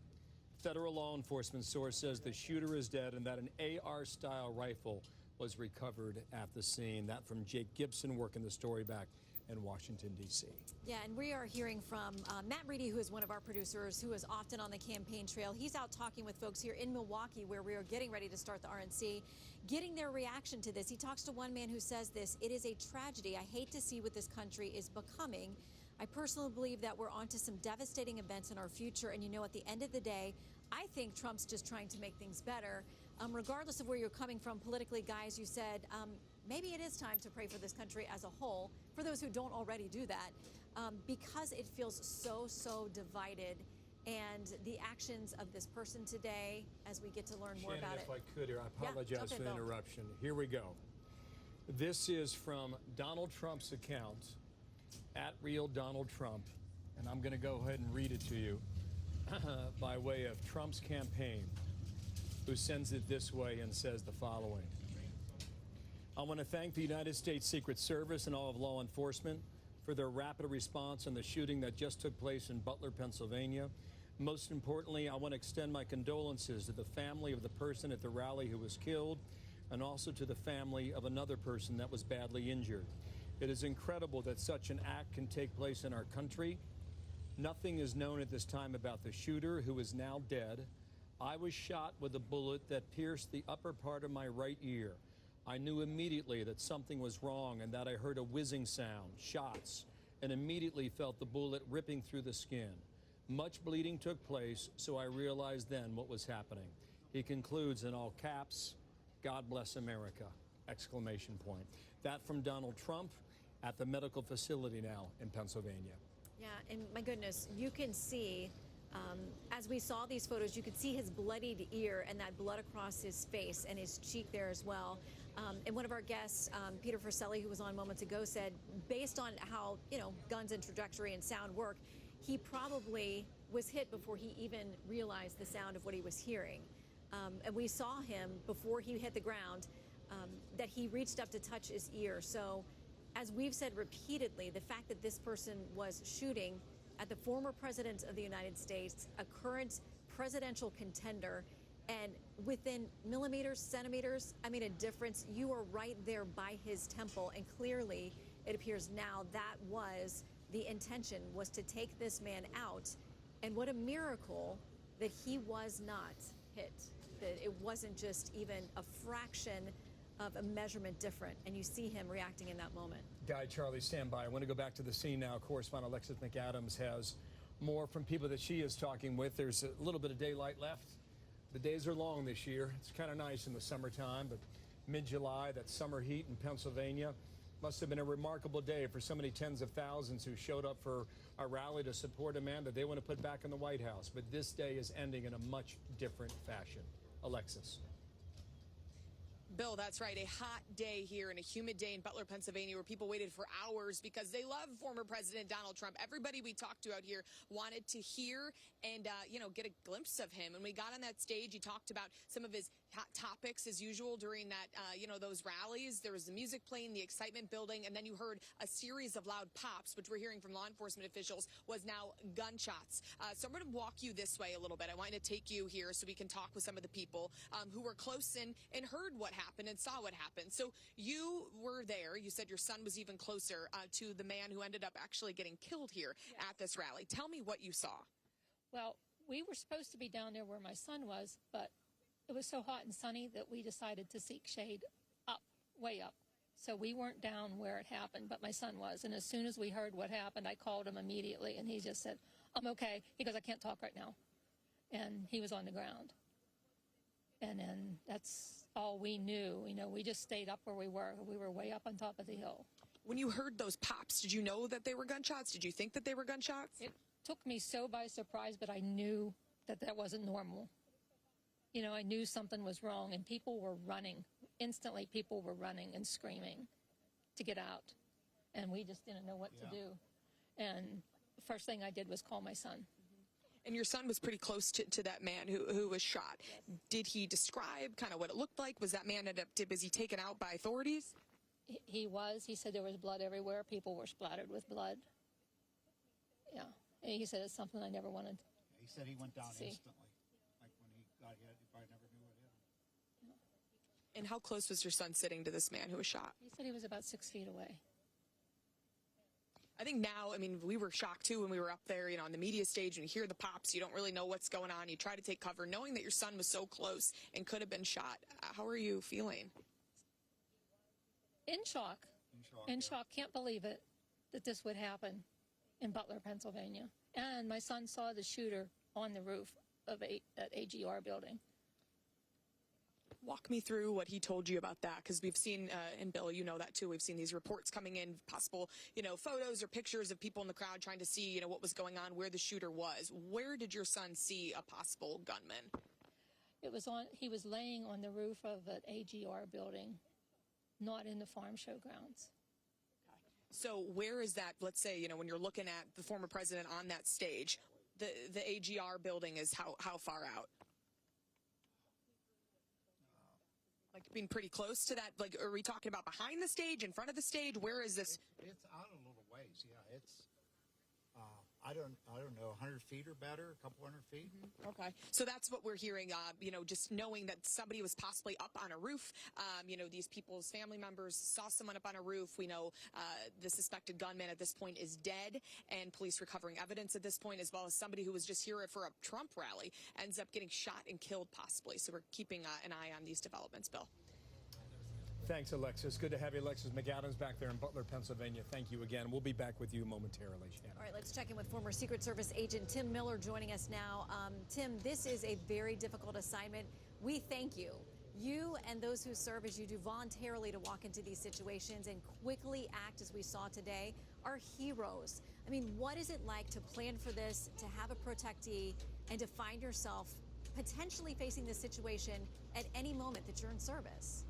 Federal law enforcement source says the shooter is dead and that an AR-style rifle was recovered at the scene. That from Jake Gibson, working the story back in Washington, D.C. Yeah, and we are hearing from Matt Reedy, who is one of our producers, who is often on the campaign trail. He's out talking with folks here in Milwaukee, where we are getting ready to start the RNC, getting their reaction to this. He talks to one man who says this: "It is a tragedy. I hate to see what this country is becoming. I personally believe that we're onto some devastating events in our future. And at the end of the day, I think Trump's just trying to make things better." Regardless of where you're coming from politically, guys, you said maybe it is time to pray for this country as a whole, for those who don't already do that, because it feels so divided. and the actions of this person today as we get to learn more Shannon, about if it. I could here, I apologize for the Bill. interruption. Here we go. This is from Donald Trump's account, @RealDonaldTrump, and I'm going to go ahead and read it to you by way of Trump's campaign, who sends it this way and says the following. I want to thank the United States Secret Service and all of law enforcement for their rapid response on the shooting that just took place in Butler, Pennsylvania. Most importantly, I want to extend my condolences to the family of the person at the rally who was killed, and also to the family of another person that was badly injured. It is incredible that such an act can take place in our country. Nothing is known at this time about the shooter, who is now dead. I was shot with a bullet that pierced the upper part of my right ear. I knew immediately that something was wrong and that I heard a whizzing sound, shots, and immediately felt the bullet ripping through the skin. Much bleeding took place, so I realized then what was happening. He concludes in all caps, God bless America, exclamation point. That from Donald Trump at the medical facility now in Pennsylvania. Yeah, and my goodness, you can see, as we saw these photos, you could see his bloodied ear and that blood across his face and his cheek there as well. And one of our guests, Peter Furselli, who was on moments ago, said, based on how, guns and trajectory and sound work, he probably was hit before he even realized the sound of what he was hearing. And we saw him before he hit the ground, that he reached up to touch his ear. So as we've said repeatedly, the fact that this person was shooting at the former president of the United States, a current presidential contender, and within millimeters, centimeters, I mean, a difference, you are right there by his temple. And clearly it appears now that was the intention, was to take this man out. And what a miracle that he was not hit, that it wasn't just even a fraction of a measurement different, and you see him reacting in that moment. Guy, Charlie, stand by. I want to go back to the scene now. Correspondent Alexis McAdams has more from people that she is talking with. There's a little bit of daylight left. The days are long this year. It's kind of nice in the summertime, but mid-July, that summer heat in Pennsylvania, must have been a remarkable day for so many tens of thousands who showed up for a rally to support a man that they want to put back in the White House. But this day is ending in a much different fashion. Alexis. Bill, that's right. A hot day here and a humid day in Butler, Pennsylvania, where people waited for hours because they love former President Donald Trump. Everybody we talked to out here wanted to hear and, get a glimpse of him. And we got on that stage, he talked about some of his hot topics as usual during that, those rallies. There was the music playing, the excitement building, and then you heard a series of loud pops, which we're hearing from law enforcement officials was now gunshots. So I'm going to walk you this way a little bit. I want to take you here so we can talk with some of the people who were close and heard what happened and saw what happened. So you were there. You said your son was even closer to the man who ended up actually getting killed here at this rally. Tell me what you saw. Well, we were supposed to be down there where my son was, but it was so hot and sunny that we decided to seek shade up, way up. So we weren't down where it happened, but my son was. And as soon as we heard what happened, I called him immediately, and he just said, I'm okay. He goes, I can't talk right now. And he was on the ground. And then that's all we knew. We just stayed up where we were. We were way up on top of the hill. When you heard those pops, did you know that they were gunshots? Did you think that they were gunshots? It took me so by surprise, but I knew that that wasn't normal. I knew something was wrong, and people were running. Instantly, people were running and screaming to get out, and we just didn't know what to do. And the first thing I did was call my son. And your son was pretty close to that man who was shot. Yes. Did he describe kind of what it looked like? Was that man was he taken out by authorities? He was. He said there was blood everywhere. People were splattered with blood. Yeah. And he said it's something I never wanted. He said he went down see. Instantly. Like when he got hit, he probably never knew what hit him. Yeah. And how close was your son sitting to this man who was shot? He said he was about 6 feet away. I think now, we were shocked too when we were up there, on the media stage, and you hear the pops, you don't really know what's going on. You try to take cover, knowing that your son was so close and could have been shot. How are you feeling? In shock. In shock. Can't believe it that this would happen in Butler, Pennsylvania. And my son saw the shooter on the roof of that AGR building. Walk me through what he told you about that, because we've seen, and Bill, you know that too, we've seen these reports coming in, possible, photos or pictures of people in the crowd trying to see, what was going on, where the shooter was. Where did your son see a possible gunman? He was laying on the roof of an AGR building, not in the farm show grounds. So where is that, let's say, when you're looking at the former president on that stage, the AGR building is how far out? Like being pretty close to that, like, are we talking about behind the stage, in front of the stage? Where is this? It's out a little ways, yeah. It's, I don't know, 100 feet or better, a couple hundred feet. Okay. So that's what we're hearing, just knowing that somebody was possibly up on a roof. These people's family members saw someone up on a roof. We know the suspected gunman at this point is dead, and police recovering evidence at this point, as well as somebody who was just here for a Trump rally ends up getting shot and killed possibly. So we're keeping an eye on these developments, Bill. Thanks, Alexis. Good to have you, Alexis McAdams, back there in Butler, Pennsylvania. Thank you again. We'll be back with you momentarily, Shannon. All right, let's check in with former Secret Service agent Tim Miller joining us now. Tim, this is a very difficult assignment. We thank you. You and those who serve as you do voluntarily to walk into these situations and quickly act as we saw today are heroes. I mean, what is it like to plan for this, to have a protectee, and to find yourself potentially facing this situation at any moment that you're in service?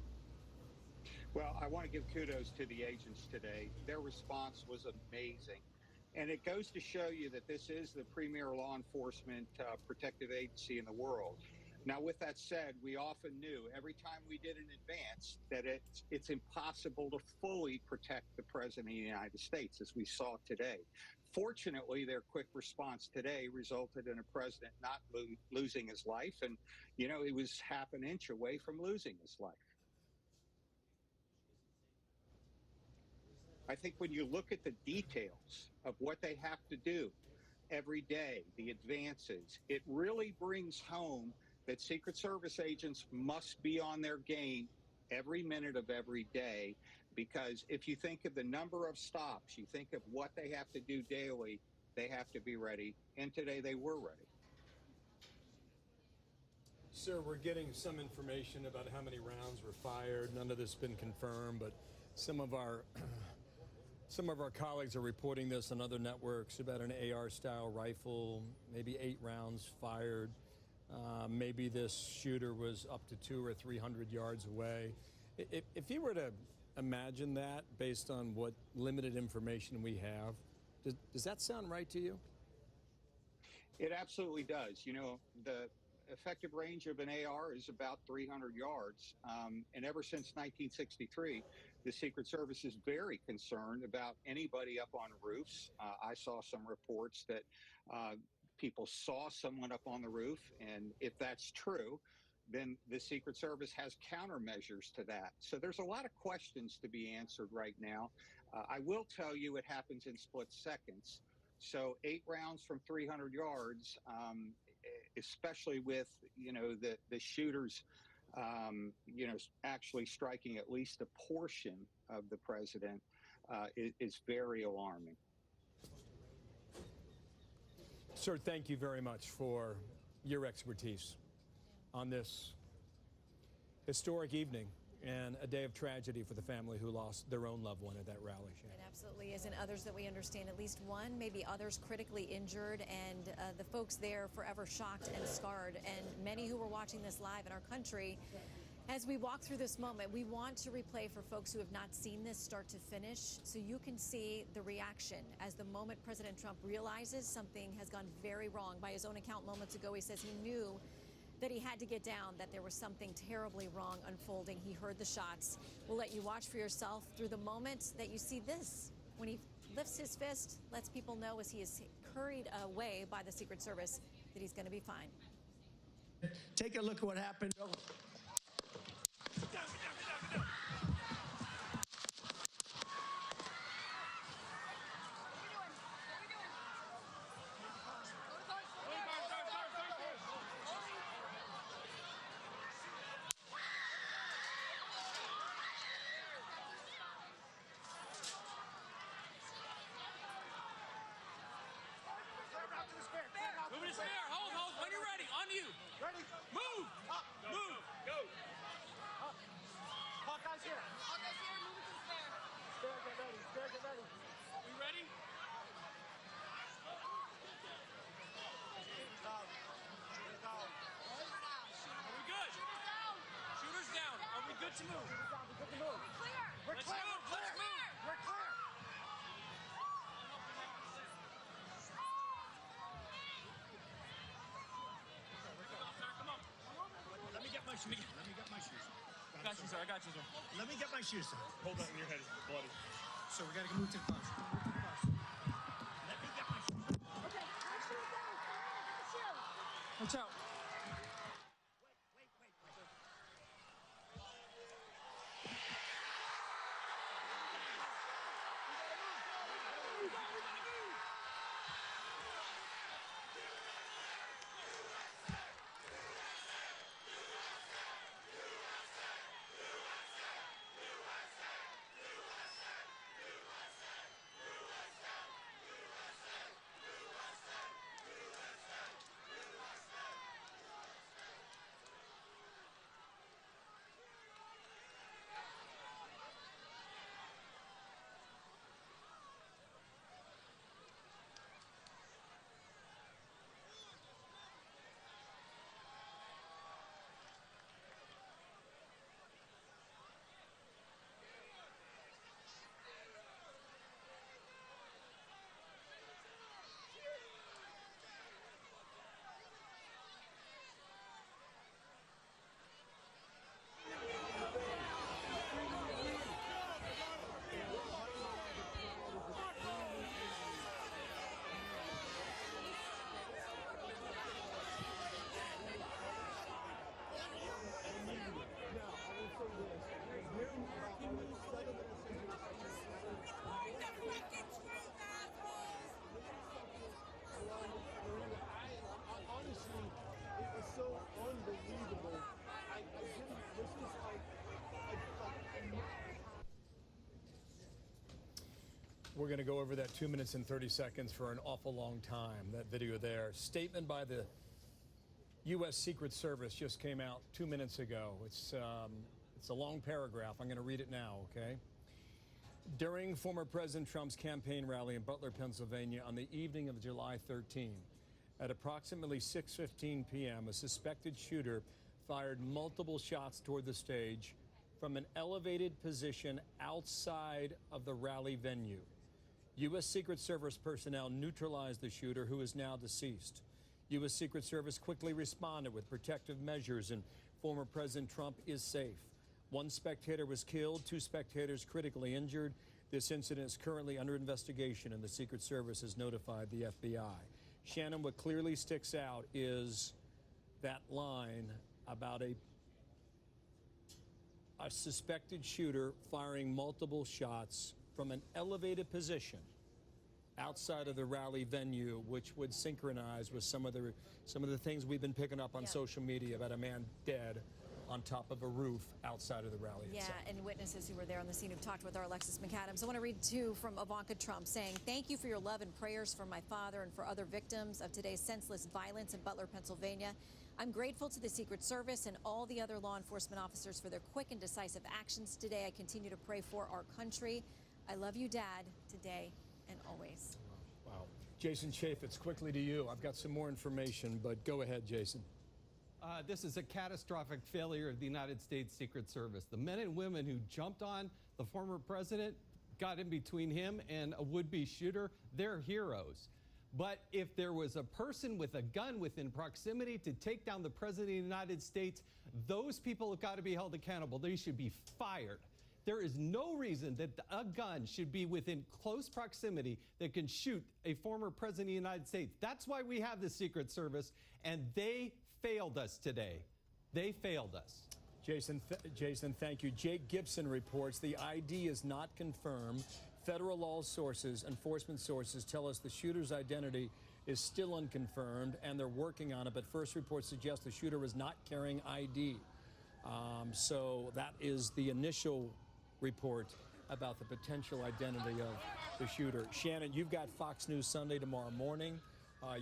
Well, I want to give kudos to the agents today. Their response was amazing. And it goes to show you that this is the premier law enforcement protective agency in the world. Now, with that said, we often knew every time we did in advance that it's impossible to fully protect the president of the United States, as we saw today. Fortunately, their quick response today resulted in a president not losing his life. And, he was half an inch away from losing his life. I think when you look at the details of what they have to do every day, the advances, it really brings home that Secret Service agents must be on their game every minute of every day, because if you think of the number of stops, you think of what they have to do daily, they have to be ready. And today they were ready. Sir, we're getting some information about how many rounds were fired. None of this has been confirmed, but some of our colleagues are reporting this on other networks about an AR-style rifle, maybe 8 rounds fired. Maybe this shooter was up to 200 or 300 yards away. If you were to imagine that based on what limited information we have, does that sound right to you? It absolutely does. The effective range of an AR is about 300 yards. And ever since 1963, the Secret Service is very concerned about anybody up on roofs. I saw some reports that people saw someone up on the roof. And if that's true, then the Secret Service has countermeasures to that. So there's a lot of questions to be answered right now. I will tell you it happens in split seconds. So 8 rounds from 300 yards, especially with, the shooters, actually striking at least a portion of the president is very alarming. Sir, thank you very much for your expertise on this historic evening and a day of tragedy for the family who lost their own loved one at that rally. It absolutely is, and others that we understand, at least one, maybe others critically injured, and the folks there forever shocked and scarred, and many who were watching this live in our country. As we walk through this moment, we want to replay for folks who have not seen this start to finish, so you can see the reaction as the moment President Trump realizes something has gone very wrong. By his own account moments ago, he says he knew that he had to get down, that there was something terribly wrong unfolding. He heard the shots. We'll let you watch for yourself through the moment that you see this. When he lifts his fist, lets people know as he is hurried away by the Secret Service that he's going to be fine. Take a look at what happened. Hold. When you're ready, on you. Ready. Move. Up. Move. Let's move. We're clear. We're clear. Come on. Let me get my shoes. I got you, sir. Let me get my shoes, sir. Hold that in your head. It's bloody. So we got to move to the classroom. Let me get my shoes. Okay, my shoes down. My shoes. Watch out. We're going to go over that 2 minutes and 30 seconds for an awful long time, that video there. Statement by the U.S. Secret Service just came out 2 minutes ago. It's a long paragraph. I'm going to read it now, okay? During former President Trump's campaign rally in Butler, Pennsylvania on the evening of July 13, at approximately 6:15 p.m., a suspected shooter fired multiple shots toward the stage from an elevated position outside of the rally venue. U.S. Secret Service personnel neutralized the shooter, who is now deceased. U.S. Secret Service quickly responded with protective measures, and former President Trump is safe. One spectator was killed, 2 spectators critically injured. This incident is currently under investigation, and the Secret Service has notified the FBI. Shannon, what clearly sticks out is that line about a suspected shooter firing multiple shots from an elevated position outside of the rally venue, which would synchronize with some of the things we've been picking up on social media about a man dead on top of a roof outside of the rally itself. And witnesses who were there on the scene have talked with our Alexis McAdams. I want to read, too, from Ivanka Trump saying, "Thank you for your love and prayers for my father and for other victims of today's senseless violence in Butler, Pennsylvania. I'm grateful to the Secret Service and all the other law enforcement officers for their quick and decisive actions today. I continue to pray for our country. I love you, Dad, today and always." Wow. Jason Chaffetz, quickly to you. I've got some more information, but go ahead, Jason. This is a catastrophic failure of the United States Secret Service. The men and women who jumped on the former president, got in between him and a would-be shooter, they're heroes. But if there was a person with a gun within proximity to take down the president of the United States, those people have got to be held accountable. They should be fired. There is no reason that a gun should be within close proximity that can shoot a former president of the United States. That's why we have the Secret Service, and they failed us today. They failed us. Jason, thank you. Jake Gibson reports the ID is not confirmed. Federal law sources, enforcement sources, tell us the shooter's identity is still unconfirmed, and they're working on it. But first reports suggest the shooter was not carrying ID. So that is the initial report about the potential identity of the shooter. Shannon, you've got Fox News Sunday tomorrow morning.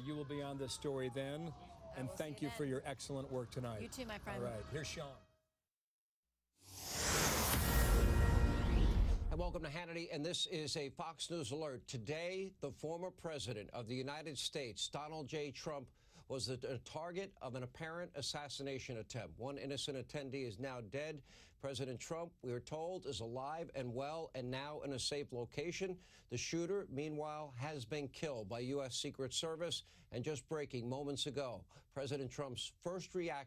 You will be on this story then. And thank you for your excellent work tonight. You too, my friend. All right, here's Sean. And welcome to Hannity, and this is a Fox News alert. Today, the former president of the United States, Donald J. Trump, was the target of an apparent assassination attempt. One innocent attendee is now dead. President Trump, we are told, is alive and well and now in a safe location. The shooter, meanwhile, has been killed by U.S. Secret Service. And just breaking moments ago, President Trump's first reaction